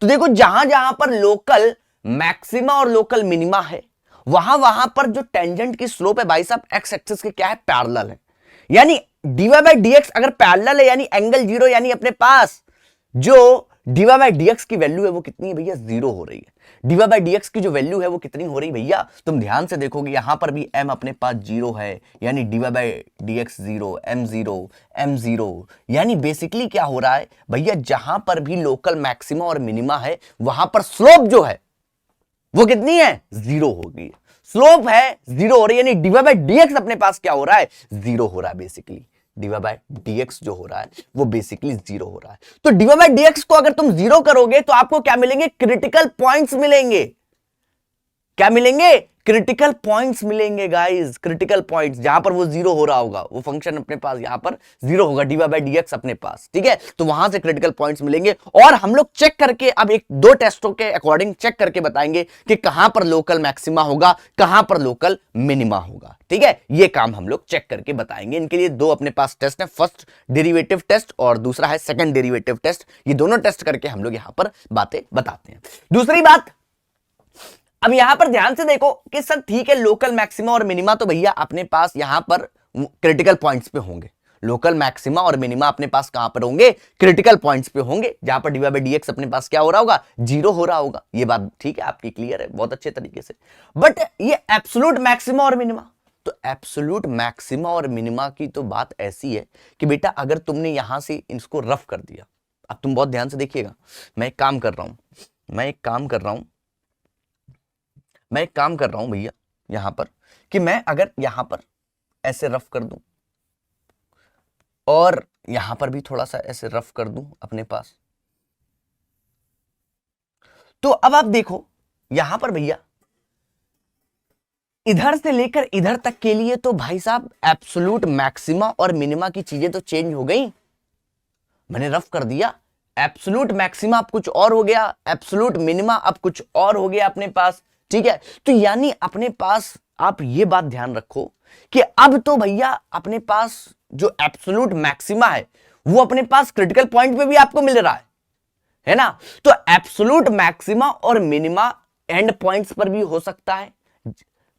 तो देखो जहां जहां पर लोकल मैक्सिमा और लोकल मिनिमा है, वहां वहां पर जो टेंजेंट की स्लोप है भाई साहब एक्स एक्सिस के क्या है, पैरेलल है। यानी डीवाई बाई डीएक्स अगर पैरेलल है यानी एंगल जीरो, यानी अपने पास जो डीवाई बाई डीएक्स की वैल्यू है वो कितनी है भैया, जीरो हो रही है। डीवाई बाई डीएक्स की जो वैल्यू है वो कितनी हो रही है भैया, तुम ध्यान से देखोगे यहां पर भी एम अपने पास जीरो है, यानी dy by dx zero, m zero. यानी बेसिकली क्या हो रहा है भैया, जहां पर भी लोकल मैक्सिमा और मिनिमा है वहां पर स्लोप जो है वो कितनी है, जीरो होगी। स्लोप है जीरो हो रही है, यानी डीवाई बाई डीएक्स अपने पास क्या हो रहा है, जीरो हो रहा है। बेसिकली डीवाई बाई डीएक्स जो हो रहा है वो बेसिकली जीरो हो रहा है। तो डीवाई बाई डीएक्स को अगर तुम जीरो करोगे तो आपको क्या मिलेंगे, क्रिटिकल पॉइंट्स मिलेंगे। क्या मिलेंगे, क्रिटिकल पॉइंट्स मिलेंगे गाइस, क्रिटिकल पॉइंट्स जहां पर वो जीरो हो रहा होगा, वो फंक्शन अपने पास यहां पर जीरो होगा, dy बाई dx अपने पास, ठीक है। तो वहां से क्रिटिकल पॉइंट्स मिलेंगे और हम लोग चेक करके अब एक दो टेस्टों के अकॉर्डिंग चेक करके बताएंगे कि कहां पर लोकल मैक्सिमा होगा, कहां पर लोकल मिनिमा होगा, ठीक है। ये काम हम लोग चेक करके बताएंगे। इनके लिए दो अपने पास टेस्ट है, फर्स्ट डेरिवेटिव टेस्ट और दूसरा है सेकंड डेरिवेटिव टेस्ट। ये दोनों टेस्ट करके हम लोग यहां पर बातें बताते हैं। दूसरी बात, अब यहां पर ध्यान से देखो कि सर ठीक है, लोकल मैक्सिमा और मिनिमा तो भैया अपने पास यहां पर क्रिटिकल पॉइंट्स पे होंगे। लोकल मैक्सिमा और मिनिमा अपने पास कहां पर होंगे? क्रिटिकल पॉइंट्स पे होंगे, जहां पर dy बाई dx अपने पास क्या हो रहा होगा? जीरो हो रहा होगा। ये बात ठीक है आपकी, क्लियर है बहुत अच्छे तरीके से। बट ये एब्सोल्यूट मैक्सिमा और मिनिमा, तो एब्सोल्यूट मैक्सिमा और मिनिमा की तो बात ऐसी है कि बेटा अगर तुमने यहां से इसको रफ कर दिया, अब तुम बहुत ध्यान से देखिएगा, मैं एक काम कर रहा हूं भैया यहां पर, कि मैं अगर यहां पर ऐसे रफ कर दूं और यहां पर भी थोड़ा सा ऐसे रफ कर दूं अपने पास, तो अब आप देखो यहां पर भैया इधर से लेकर इधर तक के लिए तो भाई साहब एब्सोल्यूट मैक्सिमा और मिनिमा की चीजें तो चेंज हो गई। मैंने रफ कर दिया, एब्सोल्यूट मैक्सिमा अब कुछ और हो गया, एब्सोल्यूट मिनिमा अब कुछ और हो गया अपने पास, ठीक है। तो यानी अपने पास आप ये बात ध्यान रखो कि अब तो भैया अपने पास जो एब्सोल्यूट मैक्सिमा है वो अपने पास क्रिटिकल पॉइंट पे भी आपको मिल रहा है ना। तो एब्सोल्यूट मैक्सिमा और मिनिमा एंड पॉइंट्स पर भी हो सकता है।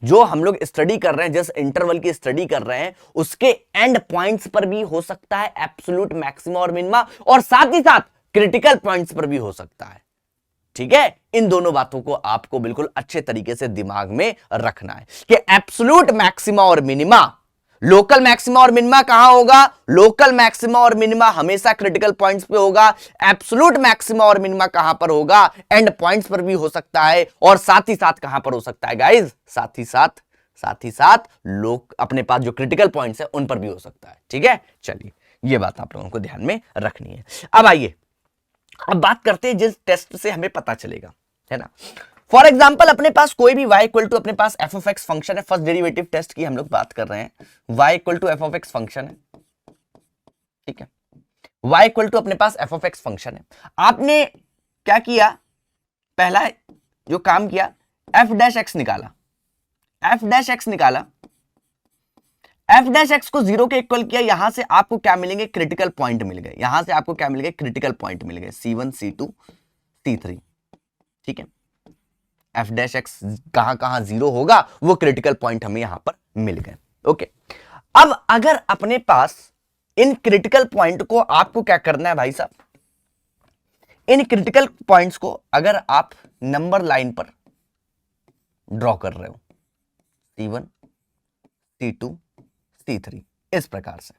जो हम लोग स्टडी कर रहे हैं, जिस इंटरवल की स्टडी कर रहे हैं, उसके एंड पॉइंट्स पर भी हो सकता है एब्सोल्यूट मैक्सिमा और मिनिमा, और साथ ही साथ क्रिटिकल पॉइंट्स पर भी हो सकता है, ठीक है। इन दोनों बातों को आपको बिल्कुल अच्छे तरीके से दिमाग में रखना है कि एब्सोल्यूट मैक्सिमा और मिनिमा, लोकल मैक्सिमा और मिनिमा कहां होगा? लोकल मैक्सिमा और मिनिमा हमेशा क्रिटिकल पॉइंट्स पे होगा। एब्सोल्यूट मैक्सिमा और मिनिमा कहां पर होगा? एंड पॉइंट्स पर भी हो सकता है। और साथ ही साथ कहां पर हो सकता है गाइज? साथ ही साथ लोग अपने पास जो क्रिटिकल पॉइंट्स है उन पर भी हो सकता है, ठीक है। चलिए ये बात आप लोगों को ध्यान में रखनी है। अब आइए अब बात करते हैं जिस टेस्ट से हमें पता चलेगा, है ना। फॉर एग्जाम्पल अपने पास कोई भी y इक्वल टू अपने पास एफ ऑफ एक्स फंक्शन है, फर्स्ट डेरिवेटिव टेस्ट की हम लोग बात कर रहे हैं। y equal to f of x function है, ठीक है। y इक्वल टू अपने पास एफ ऑफ एक्स फंक्शन है। आपने क्या किया? पहला जो काम किया, एफ डैश एक्स निकाला, एफ डैश एक्स को जीरो के इक्वल किया। यहां से आपको क्या मिलेंगे? क्रिटिकल पॉइंट मिल गए। यहां से आपको क्या मिल गए? क्रिटिकल पॉइंट मिल गए, C1 C2 C3, ठीक है। एफ डैश एक्स कहां जीरो होगा, वो क्रिटिकल पॉइंट हमें यहां पर मिल गए, ओके। अब अगर अपने पास इन क्रिटिकल पॉइंट को आपको क्या करना है भाई साहब? इन क्रिटिकल पॉइंट्स को अगर आप नंबर लाइन पर ड्रॉ कर रहे हो, C1 C2 C3 इस प्रकार से,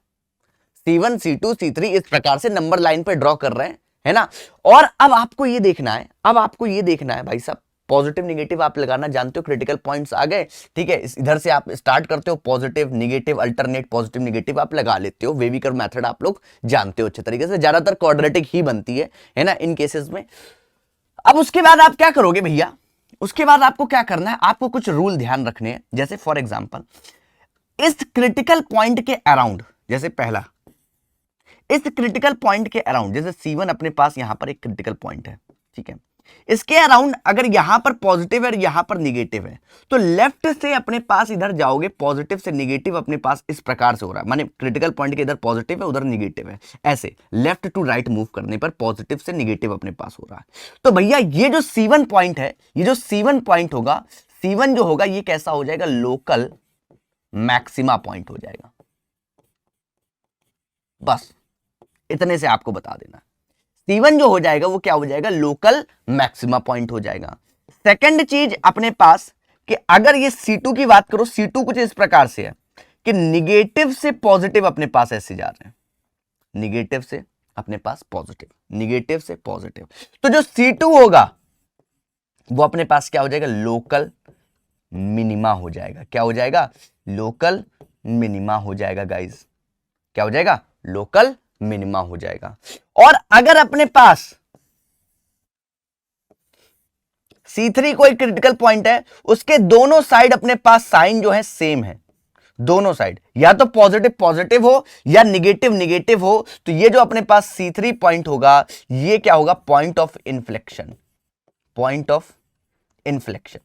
C1 C2 C3 इस प्रकार से नंबर लाइन पे ड्रॉ कर रहे हैं, है ना। और अब आपको ये देखना है, भाई साहब, पॉजिटिव निगेटिव आप लगाना जानते हो, क्रिटिकल पॉइंट्स आ गए, ठीक है। इधर से आप स्टार्ट करते हो, positive negative alternate, positive negative आप लगा लेते हो। वेवी कर्व मेथड आप लोग जानते हो अच्छे तरीके से, ज्यादातर क्वाड्रेटिक ही बनती है ना इन केसेस में। अब उसके बाद आप क्या करोगे भैया? उसके बाद आपको क्या करना है? आपको कुछ रूल ध्यान रखने हैं। जैसे फॉर एग्जाम्पल इस क्रिटिकल पॉइंट के अराउंड, जैसे पहला इस क्रिटिकल पॉइंट के अराउंड, जैसे C1 अपने पास यहां पर एक क्रिटिकल पॉइंट है, ठीक है। इसके अराउंड अगर यहां पर पॉजिटिव है और यहां पर निगेटिव है, तो लेफ्ट से अपने पास इधर जाओगे, पॉजिटिव से निगेटिव अपने पास इस प्रकार से हो रहा है, माने क्रिटिकल पॉइंट के इधर पॉजिटिव है उधर निगेटिव है, ऐसे लेफ्ट टू राइट मूव करने पर पॉजिटिव से निगेटिव अपने पास हो रहा है। तो भैया ये जो C1 पॉइंट है, ये जो C1 पॉइंट होगा, C1 जो होगा ये कैसा हो जाएगा? लोकल मैक्सिमा पॉइंट हो जाएगा। बस इतने से आपको बता देना, C1 जो हो जाएगा वो क्या हो जाएगा? लोकल मैक्सिमा पॉइंट हो जाएगा। सेकंड चीज अपने पास कि अगर ये C2 की बात करो, C2 कुछ इस प्रकार से है कि निगेटिव से पॉजिटिव अपने पास ऐसे जा रहे हैं, निगेटिव से अपने पास पॉजिटिव, निगेटिव से पॉजिटिव। तो जो C2 होगा वो अपने पास क्या हो जाएगा? लोकल मिनिमा हो जाएगा। क्या हो जाएगा? लोकल मिनिमा हो जाएगा गाइस। क्या हो जाएगा? लोकल मिनिमा हो जाएगा। और अगर अपने पास C3 कोई क्रिटिकल पॉइंट है, उसके दोनों साइड अपने पास साइन जो है सेम है, दोनों साइड या तो पॉजिटिव पॉजिटिव हो या निगेटिव निगेटिव हो, तो ये जो अपने पास C3 पॉइंट होगा ये क्या होगा, point of inflection, point of inflection.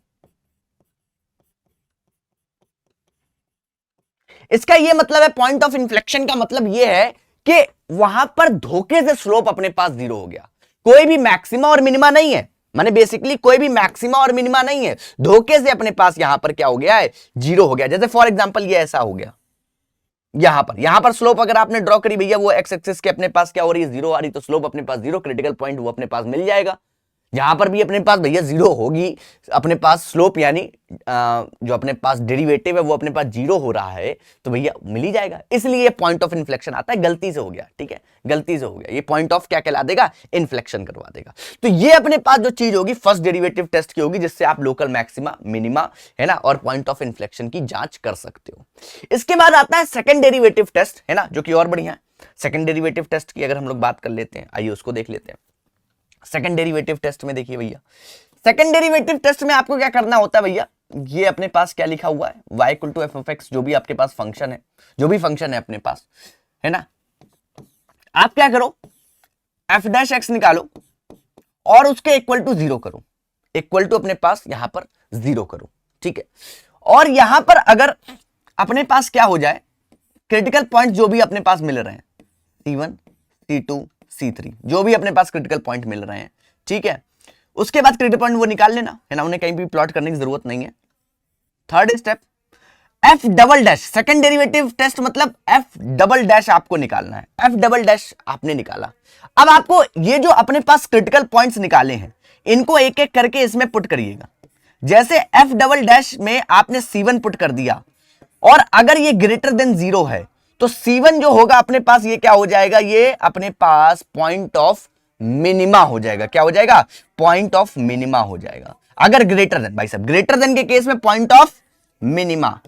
इसका ये मतलब है, पॉइंट ऑफ इन्फ्लेक्शन का मतलब ये है कि वहां पर धोखे से स्लोप अपने पास जीरो हो गया, कोई भी मैक्सिमा और मिनिमा नहीं है, माने बेसिकली कोई भी मैक्सिमा और मिनिमा नहीं है, धोखे से अपने पास यहां पर क्या हो गया है, जीरो हो गया। जैसे फॉर एग्जांपल ये ऐसा हो गया, यहां पर स्लोप अगर आपने ड्रॉ करी भैया, वो एक्स एक्सिस के अपने पास क्या हो रही है, जीरो आ रही, तो स्लोप अपने पास जीरो, क्रिटिकल पॉइंट वो अपने पास मिल जाएगा। यहां पर भी अपने पास भैया जीरो होगी, अपने पास स्लोप यानी जो अपने पास डेरिवेटिव है वो अपने पास जीरो हो रहा है, तो भैया मिल ही जाएगा। इसलिए पॉइंट ऑफ इन्फ्लेक्शन आता है, गलती से हो गया, ठीक है, गलती से हो गया, ये पॉइंट ऑफ क्या कहला देगा, इन्फ्लेक्शन करवा देगा। तो ये अपने पास जो चीज होगी फर्स्ट डेरिवेटिव टेस्ट की होगी, जिससे आप लोकल मैक्सिमा मिनिमा है ना और पॉइंट ऑफ इन्फ्लेक्शन की जांच कर सकते हो। इसके बाद आता है सेकेंड डेरिवेटिव टेस्ट, है ना, जो कि और बढ़िया है। सेकेंड डेरिवेटिव टेस्ट की अगर हम लोग बात कर लेते हैं, आइए उसको देख लेते हैं। सेकेंड डेरिवेटिव टेस्ट में देखिए भैया, सेकेंड डेरिवेटिव टेस्ट में आपको क्या करना होता है भैया, ये अपने पास क्या लिखा हुआ है, y equal to f of x, जो भी आपके पास फंक्शन है, जो भी फंक्शन है अपने पास, है ना, आप क्या करो, एफ डैश एक्स निकालो और उसके इक्वल टू जीरो करो, इक्वल टू अपने पास यहां पर जीरो करो, ठीक है। और यहां पर अगर अपने पास क्या हो जाए, क्रिटिकल पॉइंट जो भी अपने पास मिल रहे हैं, C1 C2 C3 जो भी अपने पास क्रिटिकल पॉइंट मिल रहे हैं, ठीक है, उसके बाद क्रिटिकल पॉइंट वो निकाल लेना, है ना, उन्हें कहीं भी प्लॉट करने की जरूरत नहीं है। Third step, f double dash, second derivative test मतलब एफ डबल डैश आपको निकालना है, एफ डबल डैश आपने निकाला। अब आपको ये जो अपने पास क्रिटिकल पॉइंट्स निकाले हैं, इनको एक एक करके इसमें पुट करिएगा। जैसे एफ डबल डैश में आपने C1 पुट कर दिया, और अगर ये ग्रेटर देन जीरो है तो C1 जो होगा अपने पास ये क्या हो जाएगा, ये अपने पास पॉइंट ऑफ मिनिमा हो जाएगा। क्या हो जाएगा, पॉइंट ऑफ मिनिमा हो जाएगा। अगर ग्रेटर देन, भाई साहब ग्रेटर देन के केस में पॉइंट ऑफ मिनिमा।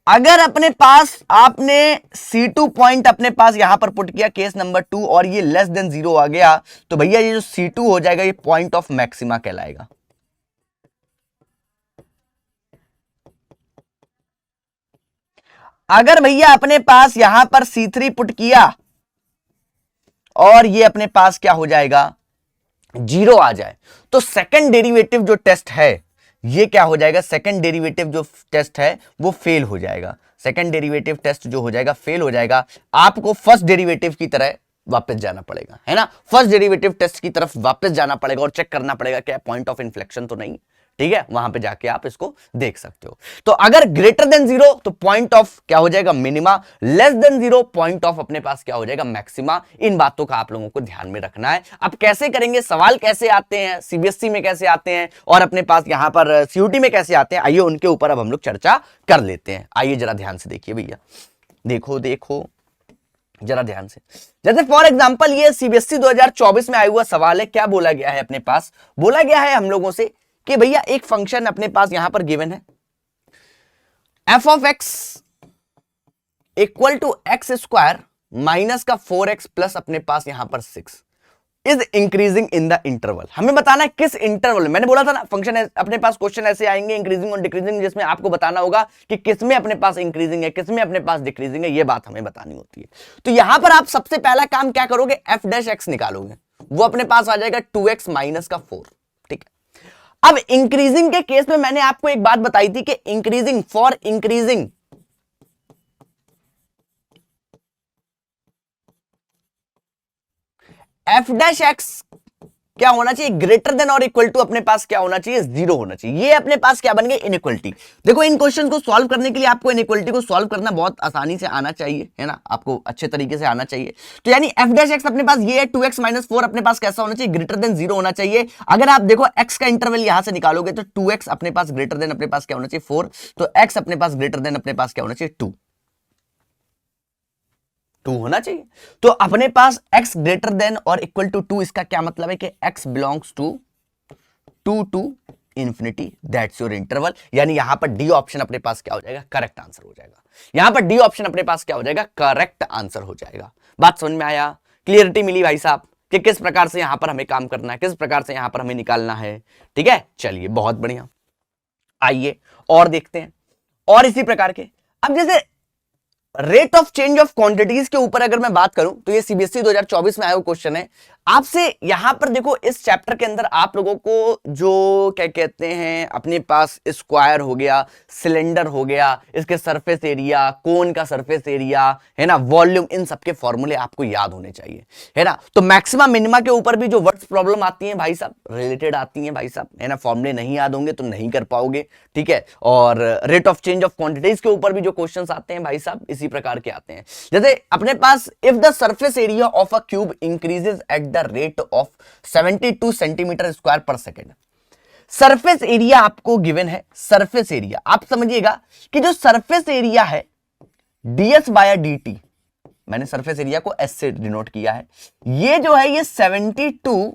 अगर अपने पास आपने C2 पॉइंट अपने पास यहां पर पुट किया केस नंबर 2 और ये लेस देन जीरो आ गया, तो भैया ये जो C2 हो जाएगा ये पॉइंट ऑफ मैक्सिमा कहलाएगा। अगर भैया अपने पास यहां पर C3 पुट किया और ये अपने पास क्या हो जाएगा, जीरो आ जाए, तो सेकंड डेरिवेटिव जो टेस्ट है ये क्या हो जाएगा, सेकंड डेरिवेटिव जो टेस्ट है वो फेल हो जाएगा। सेकंड डेरिवेटिव टेस्ट जो हो जाएगा फेल हो जाएगा, आपको फर्स्ट डेरिवेटिव की तरह वापस जाना पड़ेगा, है ना, फर्स्ट डेरिवेटिव टेस्ट की तरफ वापस जाना पड़ेगा और चेक करना पड़ेगा क्या पॉइंट ऑफ इन्फ्लेक्शन तो नहीं, ठीक है, वहां पे जाके आप इसको देख सकते हो। तो अगर ग्रेटर देन जीरो तो पॉइंट ऑफ क्या हो जाएगा, minima, less than zero point of अपने पास क्या हो जाएगा, मैक्सिमा। इन बातों का आप लोगों को ध्यान में रखना है। अब कैसे करेंगे, सवाल कैसे आते हैं, सीबीएसई में कैसे आते हैं और अपने पास यहां पर सीयूटी में कैसे आते हैं, आइए उनके ऊपर अब हम लोग चर्चा कर लेते हैं। आइए जरा ध्यान से देखिए भैया, देखो देखो जरा ध्यान से। जैसे फॉर एग्जांपल ये सीबीएसई 2024 में आया हुआ सवाल है, क्या बोला गया है अपने पास, बोला गया है हम लोगों से कि भैया एक फंक्शन अपने पास यहां पर गिवन है, f of x equal to x square minus का 4x प्लस अपने पास यहां पर 6 is increasing in the interval. हमें बताना है किस इंटरवल में, मैंने बोला था ना फंक्शन अपने पास क्वेश्चन ऐसे आएंगे इंक्रीजिंग और डिक्रीजिंग, जिसमें आपको बताना होगा कि किसमें अपने पास इंक्रीजिंग है किसमें अपने पास डिक्रीजिंग है, ये बात हमें बतानी होती है। तो यहां पर आप सबसे पहला काम क्या करोगे, एफ डैश एक्स निकालोगे, वो अपने पास आ जाएगा 2x माइनस का 4, ठीक है। अब इंक्रीजिंग के केस में मैंने आपको एक बात बताई थी कि increasing, for increasing F dash x क्या होना चाहिए, ग्रेटर देन और इक्वल टू अपने पास क्या होना चाहिए, जीरो होना चाहिए। ये अपने पास क्या बन गई, इनइक्वलिटी। देखो इन क्वेश्चन को सॉल्व करने के लिए आपको इनइक्वलिटी को सॉल्व करना बहुत आसानी से आना चाहिए, है ना, आपको अच्छे तरीके से आना चाहिए। तो यानी एफ डैश एक्स अपने पास ये है, 2x माइनस 4 अपने पास कैसा होना चाहिए, ग्रेटर देन जीरो होना चाहिए। अगर आप देखो x का इंटरवल यहां से निकालोगे तो 2x अपने पास ग्रेटर देन अपने पास क्या होना चाहिए 4, तो x अपने पास ग्रेटर देन अपने पास क्या होना चाहिए 2 होना चाहिए। तो अपने पास x ग्रेटर देन और इक्वल टू 2, इसका क्या मतलब है कि x belongs to 2 to infinity, that's your interval. यानी यहां पर डी ऑप्शन अपने पास क्या हो जाएगा, करेक्ट आंसर हो जाएगा। यहां पर डी ऑप्शन अपने पास क्या हो जाएगा, करेक्ट आंसर हो जाएगा। बात समझ में आया, क्लियरिटी मिली भाई साहब, कि किस प्रकार से यहां पर हमें काम करना है, किस प्रकार से यहां पर हमें निकालना है। ठीक है, चलिए बहुत बढ़िया, आइए और देखते हैं। और इसी प्रकार के अब जैसे rate of change of quantities के ऊपर अगर मैं बात करूं तो ये सीबीएसई 2024 में आया हुआ क्वेश्चन है आपसे। यहां पर देखो इस चैप्टर के अंदर आप लोगों को जो क्या कहते हैं अपने पास स्क्वायर हो गया, सिलेंडर हो गया, इसके सरफेस एरिया, कोन का सरफेस एरिया है ना, वॉल्यूम, इन सबके फॉर्मूले आपको याद होने चाहिए, है ना। तो मैक्सिमा मिनिमा के ऊपर भी जो वर्ड्स प्रॉब्लम आती है भाई साहब, रिलेटेड आती है भाई साहब, है ना। फॉर्मूले नहीं याद होंगे तो नहीं कर पाओगे, ठीक है। और rate of change of quantities के ऊपर भी जो क्वेश्चंस आते हैं भाई साहब इसी प्रकार के आते हैं। जैसे अपने पास if the surface area of a cube increases at the rate of 72 centimetre square per second. Surface area आपको गिवन है, सरफेस एरिया आप समझिएगा कि जो सरफेस एरिया है ds बाय dt, मैंने सरफेस एरिया को s से डिनोट किया है, ये जो है ये 72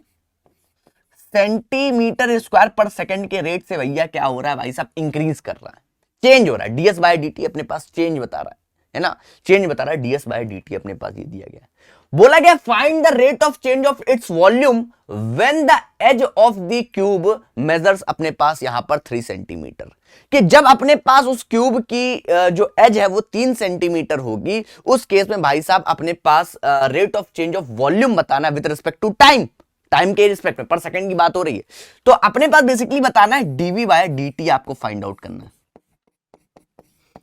सेंटीमीटर स्क्वायर पर सेकंड के रेट से भैया क्या हो रहा है भाई साहब, इंक्रीज कर रहा है, चेंज हो रहा है। ds बाय dt अपने पास चेंज बता रहा है ना, चेंज बता रहा है, ds बाय dt अपने पास ये दिया गया है। बोला गया find the rate of change of its volume when the edge of the cube measures, अपने पास यहां पर 3 सेंटीमीटर, कि जब अपने पास उस क्यूब की जो एज है वो 3 सेंटीमीटर होगी, उस केस में भाई साहब अपने पास rate of change of volume बताना है with respect to time, time के रिस्पेक्ट में, पर सेकंड की बात हो रही है। तो अपने पास बेसिकली बताना है dv बाय dt आपको फाइंड आउट करना है,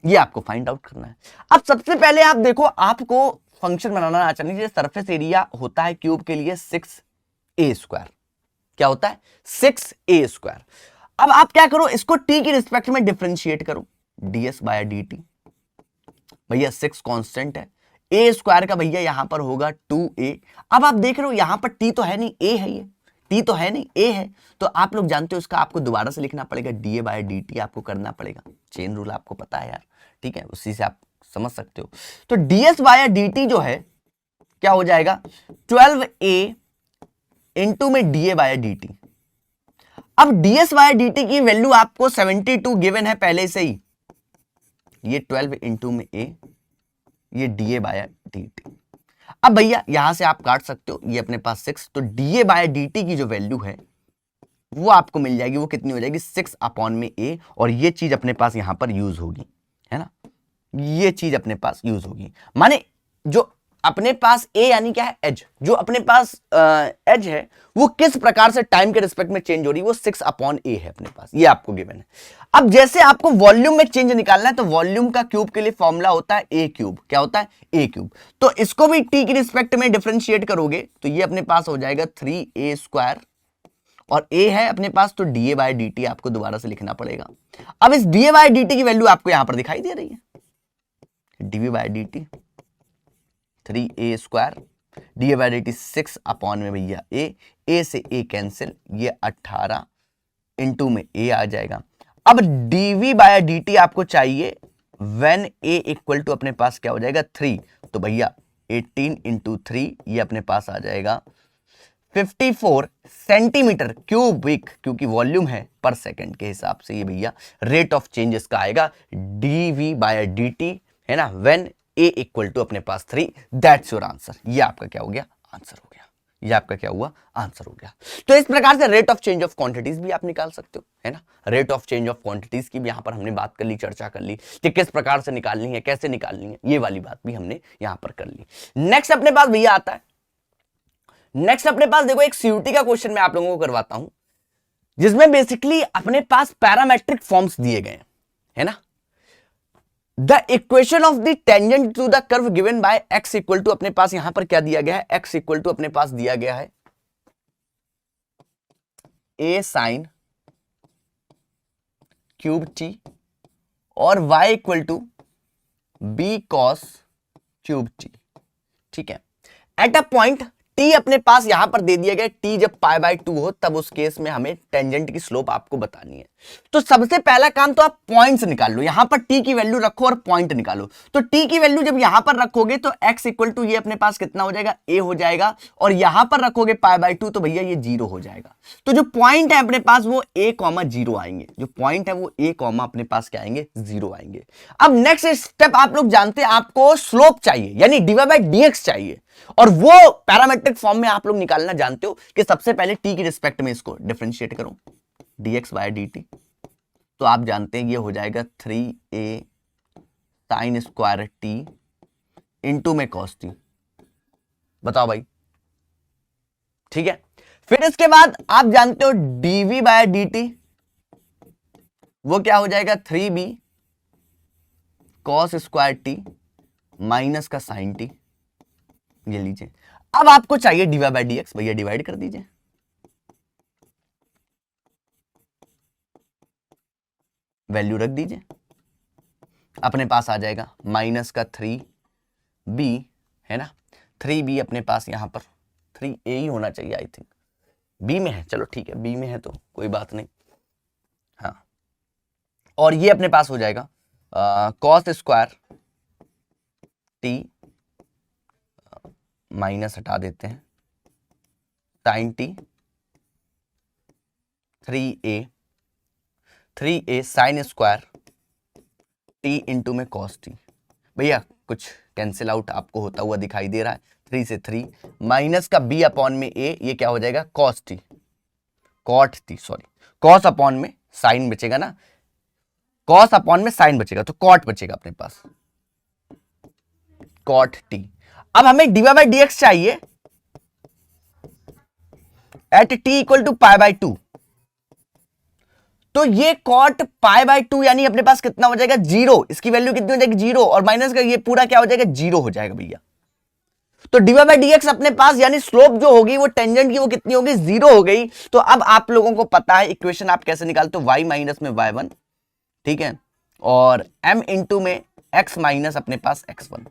ये आपको फाइंड आउट करना है। अब सबसे पहले आप देखो, आपको फंक्शन बनाना आ चाहिए। सरफेस एरिया होता है क्यूब के लिए 6a स्क्वायर, क्या होता है 6a स्क्वायर। अब आप क्या करो, इसको t की रिस्पेक्ट में डिफरेंशिएट करो, ds बाय dt, भैया 6 कांस्टेंट है, a स्क्वायर का भैया यहां पर होगा 2a। अब आप देख रहे हो यहां पर t तो है नहीं, a है, ये t तो है नहीं, a है, तो आप लोग जानते हो इसका आपको दोबारा से लिखना पड़ेगा, da बाय dt आपको करना पड़ेगा, चेन रूल आपको पता है यार, ठीक है, उसी से आप समझ सकते हो। तो ds बाय dt जो है क्या हो जाएगा 12a इंटू में da बाय dt। अब ds बाय dt की वैल्यू आपको 72 गिवन है पहले से ही, ये 12 इंटू में a, ये da बाय dt। अब भैया यहां से आप काट सकते हो, ये अपने पास 6, तो da बाय dt की जो वैल्यू है वो आपको मिल जाएगी, वो कितनी हो जाएगी 6 अपॉन में a, और ये चीज अपने पास यहां पर यूज होगी, है ना, ये चीज अपने पास यूज होगी। माने जो अपने पास a यानी क्या है एज, जो अपने पास एज है वो किस प्रकार से टाइम के रिस्पेक्ट में चेंज हो रही है, वो 6 अपॉन a है अपने पास, ये आपको गिवन है। अब जैसे आपको वॉल्यूम में चेंज निकालना है, तो वॉल्यूम का क्यूब के लिए फॉर्मूला होता है a क्यूब, क्या होता है a क्यूब। तो इसको भी t की रिस्पेक्ट में डिफरेंशिएट करोगे तो ये अपने पास हो जाएगा 3a स्क्वायर, और a है अपने पास तो da बाय dt आपको दोबारा से लिखना पड़ेगा। अब इस da बाय dt की वैल्यू आपको यहां पर दिखाई दे रही है, dv by dt 3a square, d by d t 6 upon में भैया a से a कैंसिल, ये 18 इंटू में a आ जाएगा। अब dv बाय dt आपको चाहिए व्हेन a इक्वल टू अपने पास क्या हो जाएगा 3, तो भैया 18 इंटू 3 ये अपने पास आ जाएगा 54 सेंटीमीटर क्यूबिक, क्योंकि वॉल्यूम है पर सेकंड के हिसाब से ये भैया रेट ऑफ चेंजेस का आएगा dv बाय dt, है ना, व्हेन a इक्वल टू अपने पास 3, दैट्स योर आंसर। ये आपका क्या हो गया आंसर हो गया, ये आपका क्या हुआ आंसर हो गया। तो इस प्रकार से rate of change of quantities भी आप निकाल सकते हो, है ना। Rate of change of quantities की भी यहां पर हमने बात कर ली, चर्चा कर ली कि किस प्रकार से निकालनी है, कैसे निकालनी है, ये वाली बात भी हमने यहां पर कर ली। नेक्स्ट अपने पास भैया आता है, नेक्स्ट अपने पास देखो एक सीयूटी का क्वेश्चन मैं आप लोगों को करवाता हूं, जिसमें बेसिकली अपने पास पैरामेट्रिक फॉर्म्स दिए गए है ना। The equation of the tangent to the curve given by x equal to अपने पास यहां पर क्या दिया गया है, x इक्वल टू अपने पास दिया गया है a साइन क्यूब t और y equal to b cos cube t, ठीक है। एट अ पॉइंट t अपने पास यहां पर दे दिया गया, t जब पाई बाय 2 हो तब उस केस में हमें टेंजेंट की स्लोप आपको बतानी है। तो सबसे पहला काम तो आप पॉइंट्स निकाल लो, यहां पर t की वैल्यू रखो और पॉइंट निकालो। तो t की वैल्यू जब यहां पर रखोगे तो x इक्वल टू ये अपने पास कितना हो जाएगा a हो जाएगा, और यहां पर रखोगे पाई बाय 2 तो भैया ये 0 हो जाएगा। तो जो पॉइंट है अपने पास वो a, 0 आएंगे, जो पॉइंट है वो a, अपने पास क्या आएंगे 0 आएंगे। अब नेक्स्ट स्टेप आप लोग जानते हैं, आपको स्लोप चाहिए यानी dy बाय dx चाहिए, और वो पैरामीटर ट्रिग्नोमेट्रिक फॉर्म में आप लोग निकालना जानते हो कि सबसे पहले टी की रिस्पेक्ट में इसको डिफरेंशिएट करो, dx बाय dt, तो आप जानते हैं ये हो जाएगा 3a sine square t into में कॉस टी। बताओ भाई, ठीक है। फिर इसके बाद आप जानते हो dv बाय dt, वो क्या हो जाएगा 3b cos square T minus का साइन टी। ये लीजिए, अब आपको चाहिए dy बाय dx, भैया डिवाइड कर दीजिए, वैल्यू रख दीजिए, अपने पास आ जाएगा माइनस का 3b, है ना, 3b अपने पास यहां पर 3a ही होना चाहिए, आई थिंक b में है, चलो ठीक है b में है तो कोई बात नहीं, हाँ। और ये अपने पास हो जाएगा कॉस स्क्वायर टी, माइनस हटा देते हैं, sine t 3a sine square t into में कॉस टी। भैया कुछ कैंसिल आउट आपको होता हुआ दिखाई दे रहा है, 3 से 3 माइनस का b अपॉन में a, ये क्या हो जाएगा cos t, cot t, sorry cos upon में साइन बचेगा ना, कॉस अपॉन में साइन बचेगा तो कॉट बचेगा अपने पास, कॉट टी। अब हमें dy बाई dx चाहिए at t equal to pi by 2, तो ये कॉट पाई बाई 2 यानी अपने पास कितना हो जाएगा 0, इसकी वैल्यू कितनी हो जाएगी 0, और माइनस का ये पूरा क्या हो जाएगा 0 हो जाएगा भैया। तो dy बाई dx अपने पास यानी स्लोप जो होगी वो टेंजेंट की वो कितनी होगी 0 हो गई। तो अब आप लोगों को पता है इक्वेशन आप कैसे निकालते हो, y माइनस में y1, ठीक है, और m इंटू में x माइनस अपने पास x1।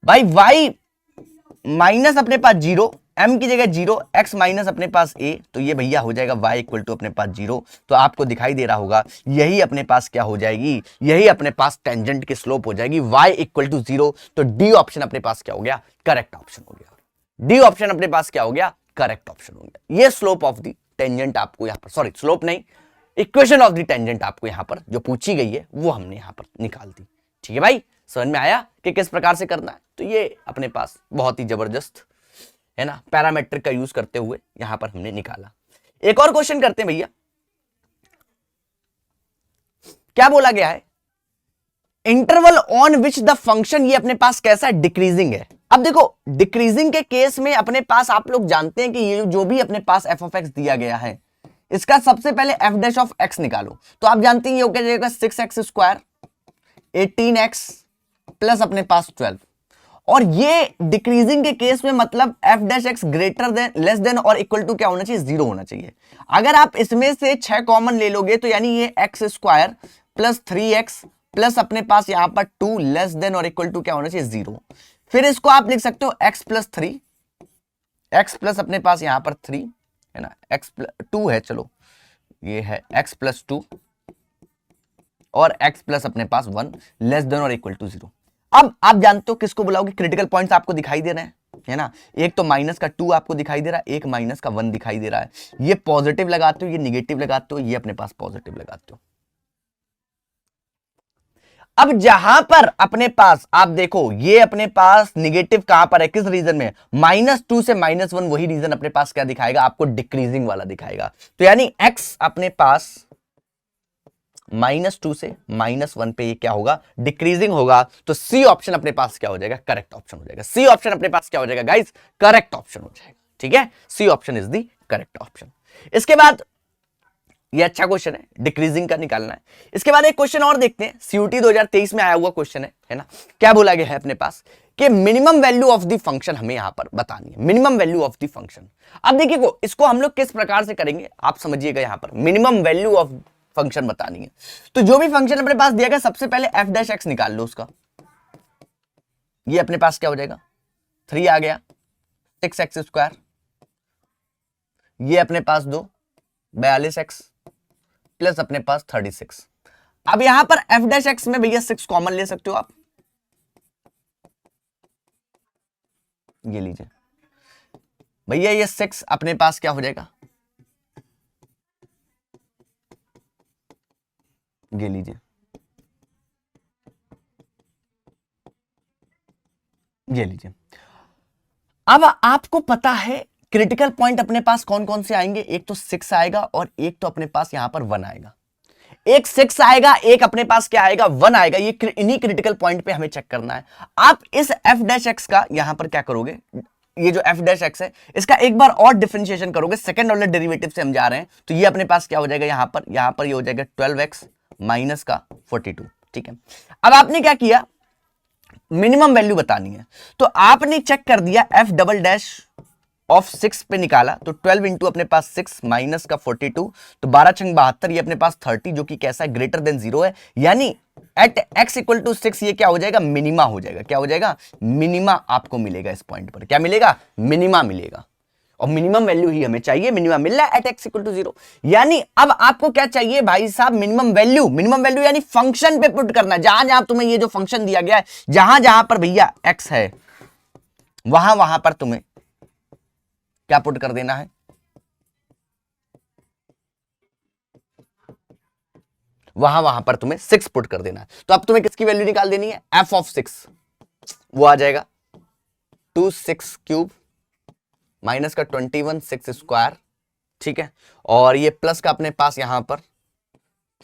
भाई y माइनस अपने पास 0, m की जगह 0, x माइनस अपने पास a, तो ये भैया हो जाएगा y इक्वल टू अपने पास 0। तो आपको दिखाई दे रहा होगा यही अपने पास क्या हो जाएगी, यही अपने पास टेंजेंट की स्लोप हो जाएगी y इक्वल टू 0। तो डी ऑप्शन अपने पास क्या हो गया, करेक्ट ऑप्शन हो गया। डी ऑप्शन अपने पास क्या हो गया, करेक्ट ऑप्शन हो गया। ये स्लोप ऑफ द टेंजेंट आपको यहां पर, सॉरी स्लोप नहीं, इक्वेशन ऑफ द टेंजेंट आपको यहां पर जो पूछी गई है वो हमने यहां पर निकाल दी। ठीक है भाई, समझ में आया कि किस प्रकार से करना है। तो ये अपने पास बहुत ही जबरदस्त है ना, पैरामीट्रिक का यूज करते हुए यहां पर हमने निकाला। एक और क्वेश्चन करते हैं भैया, क्या बोला गया है, interval on which the function, ये अपने पास कैसा है, डिक्रीजिंग है। अब देखो डिक्रीजिंग के केस में अपने पास आप लोग जानते हैं कि ये जो भी अपने पास एफ ऑफ एक्स दिया गया है, इसका सबसे पहले एफ डैश ऑफ एक्स निकालो। तो आप जानते हैं ये क्या जाएगा 6x स्क्वायर 18x प्लस अपने पास 12, और ये डिक्रीजिंग के केस में मतलब F dash x greater than less than और इक्वल टू क्या होना चाहिए, 0 होना चाहिए। अगर आप इसमें से 6 कॉमन ले लोगे तो यानी ये x square plus 3x plus अपने पास यहां पर 2 लेस देन और इक्वल टू क्या होना चाहिए 0। फिर इसको आप लिख सकते हो x प्लस 3, x प्लस अपने पास यहां पर 3 है ना, x प्लस 2 है, चलो ये है x प्लस 2 और x प्लस अपने पास 1 लेस देन और इक्वल टू 0। अब आप जानते हो किसको बुलाओगे, क्रिटिकल पॉइंट्स आपको दिखाई दे रहे हैं, है ना, एक तो माइनस का 2 आपको दिखाई दे रहा है, एक माइनस का 1 दिखाई दे रहा है। ये पॉजिटिव लगाते हो, ये निगेटिव लगाते हो, ये अपने पास पॉजिटिव लगाते हो। अब जहां पर अपने पास आप देखो ये अपने पास निगेटिव कहां पर है, किस रीजन में, -2 से -1, वही रीजन अपने पास क्या दिखाएगा आपको, डिक्रीजिंग वाला दिखाएगा। तो यानी x अपने पास -2 से -1 पे ये क्या होगा, डिक्रीजिंग होगा। तो सी ऑप्शन अपने पास क्या हो जाएगा, करेक्ट ऑप्शन हो जाएगा। सी ऑप्शन अपने पास क्या हो जाएगा गाइस, करेक्ट ऑप्शन हो जाएगा। ठीक है, C option is the correct option. इसके बाद ये अच्छा क्वेश्चन है, डिक्रीजिंग का निकालना है। इसके बाद एक क्वेश्चन और देखते हैं, सीयूटी 2023 में आया हुआ क्वेश्चन है ना। क्या बोला गया है अपने पास कि minimum value of the function हमें यहां पर बतानी है, minimum value of the function. अब देखिए इसको हम लोग किस प्रकार से करेंगे आप समझिएगा, यहां पर मिनिमम वैल्यू ऑफ फंक्शन बतानी है। तो जो भी फंक्शन अपने पास दिया गया सबसे पहले एफ डैश एक्स निकाल लो उसका, ये अपने पास क्या हो जाएगा 3 आ गया, 6x स्क्वायर, ये अपने पास 2 42x प्लस अपने पास 36। अब यहां पर एफ डैश एक्स में भैया 6 कॉमन ले सकते हो आप, ये लीजिए भैया, ये 6 अपने पास क्या हो जाएगा, ये लीजिए, ये लीजिए। अब आपको पता है क्रिटिकल पॉइंट अपने पास कौन कौन से आएंगे, एक तो 6 आएगा और एक तो अपने पास यहां पर 1 आएगा। एक 6 आएगा, एक अपने पास क्या आएगा, 1 आएगा। ये इन्हीं क्रिटिकल पॉइंट पे हमें चेक करना है। आप इस f डैश एक्स का यहां पर क्या करोगे, ये जो f डैश एक्स है इसका एक बार और डिफरेंशिएशन करोगे, सेकंड ऑर्डर डेरिवेटिव से हम जा रहे हैं, तो ये अपने पास क्या हो जाएगा, यहां पर ये हो जाएगा 12x माइनस का 42। ठीक है, अब आपने क्या किया, मिनिमम वैल्यू बतानी है, तो आपने चेक कर दिया f डबल डैश ऑफ 6 पे निकाला, तो 12 इंटू अपने पास 6 माइनस का 42, तो 12 छंग 72, ये अपने पास 30 जो कि कैसा है, ग्रेटर देन 0 है, यानी एट x इक्वल टू 6 ये क्या हो जाएगा, मिनिमा हो जाएगा। क्या हो जाएगा, मिनिमा आपको मिलेगा इस पॉइंट पर। क्या मिलेगा, मिनिमा मिलेगा, और मिनिमम वैल्यू ही हमें चाहिए, मिनिमम मिल रहा है एट x इक्वल टू 0। यानी अब आपको क्या चाहिए भाई साहब, मिनिमम वैल्यू यानी फंक्शन पे पुट करना, जहां जहां तुम्हें ये जो फंक्शन दिया गया है, जहां जहां पर भैया x है वहां वहां पर तुम्हें क्या पुट कर देना है, वहां वहां पर तुम्हें 6 पुट कर देना है। तो अब तुम्हें किसकी वैल्यू निकाल देनी है, f ऑफ 6, वो आ जाएगा 2 6 क्यूब माइनस का 21 6 स्क्वायर। ठीक है, और ये प्लस का अपने पास यहां पर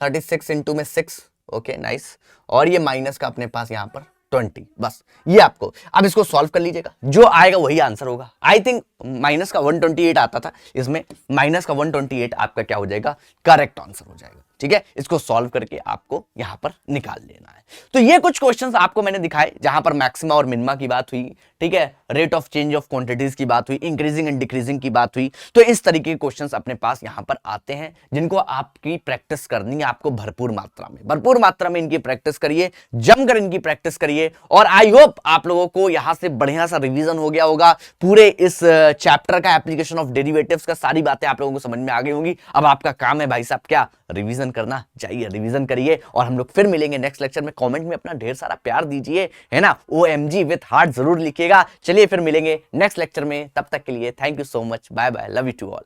36 इंटू में 6, ओके नाइस, और ये माइनस का अपने पास यहां पर 20। बस ये आपको, अब इसको सॉल्व कर लीजिएगा, जो आएगा वही आंसर होगा। आई थिंक माइनस का 128 आता था, इसमें माइनस का 128 आपका क्या हो जाएगा, करेक्ट आंसर हो जाएगा। ठीक है, इसको सॉल्व करके आपको यहां पर निकाल लेना है। तो ये कुछ क्वेश्चंस आपको मैंने दिखाए जहां पर मैक्सिमा और मिनिमा की बात हुई, ठीक है, rate of change of quantities की बात हुई, इंक्रीजिंग एंड डिक्रीजिंग की बात हुई। तो इस तरीके के क्वेश्चंस अपने पास यहां पर आते हैं, जिनको आपकी प्रैक्टिस करनी है, आपको भरपूर मात्रा में इनकी प्रैक्टिस करिए, जमकर इनकी प्रैक्टिस करिए, और आई होप आप लोगों को यहां से बढ़िया सा रिवीजन हो गया होगा। पूरे इस चैप्टर का एप्लीकेशन ऑफ डेरिवेटिव्स का सारी बातें आप लोगों को समझ में आ गई होंगी। अब आपका काम है भाई साहब क्या, रिवीजन करना चाहिए, रिवीजन करिए, और हम लोग फिर मिलेंगे नेक्स्ट लेक्चर में। कमेंट में अपना ढेर सारा प्यार दीजिए, है ना, OMG विथ हार्ट जरूर लिखिएगा। चलिए फिर मिलेंगे नेक्स्ट लेक्चर में, तब तक के लिए thank you so much, bye bye, love you to all.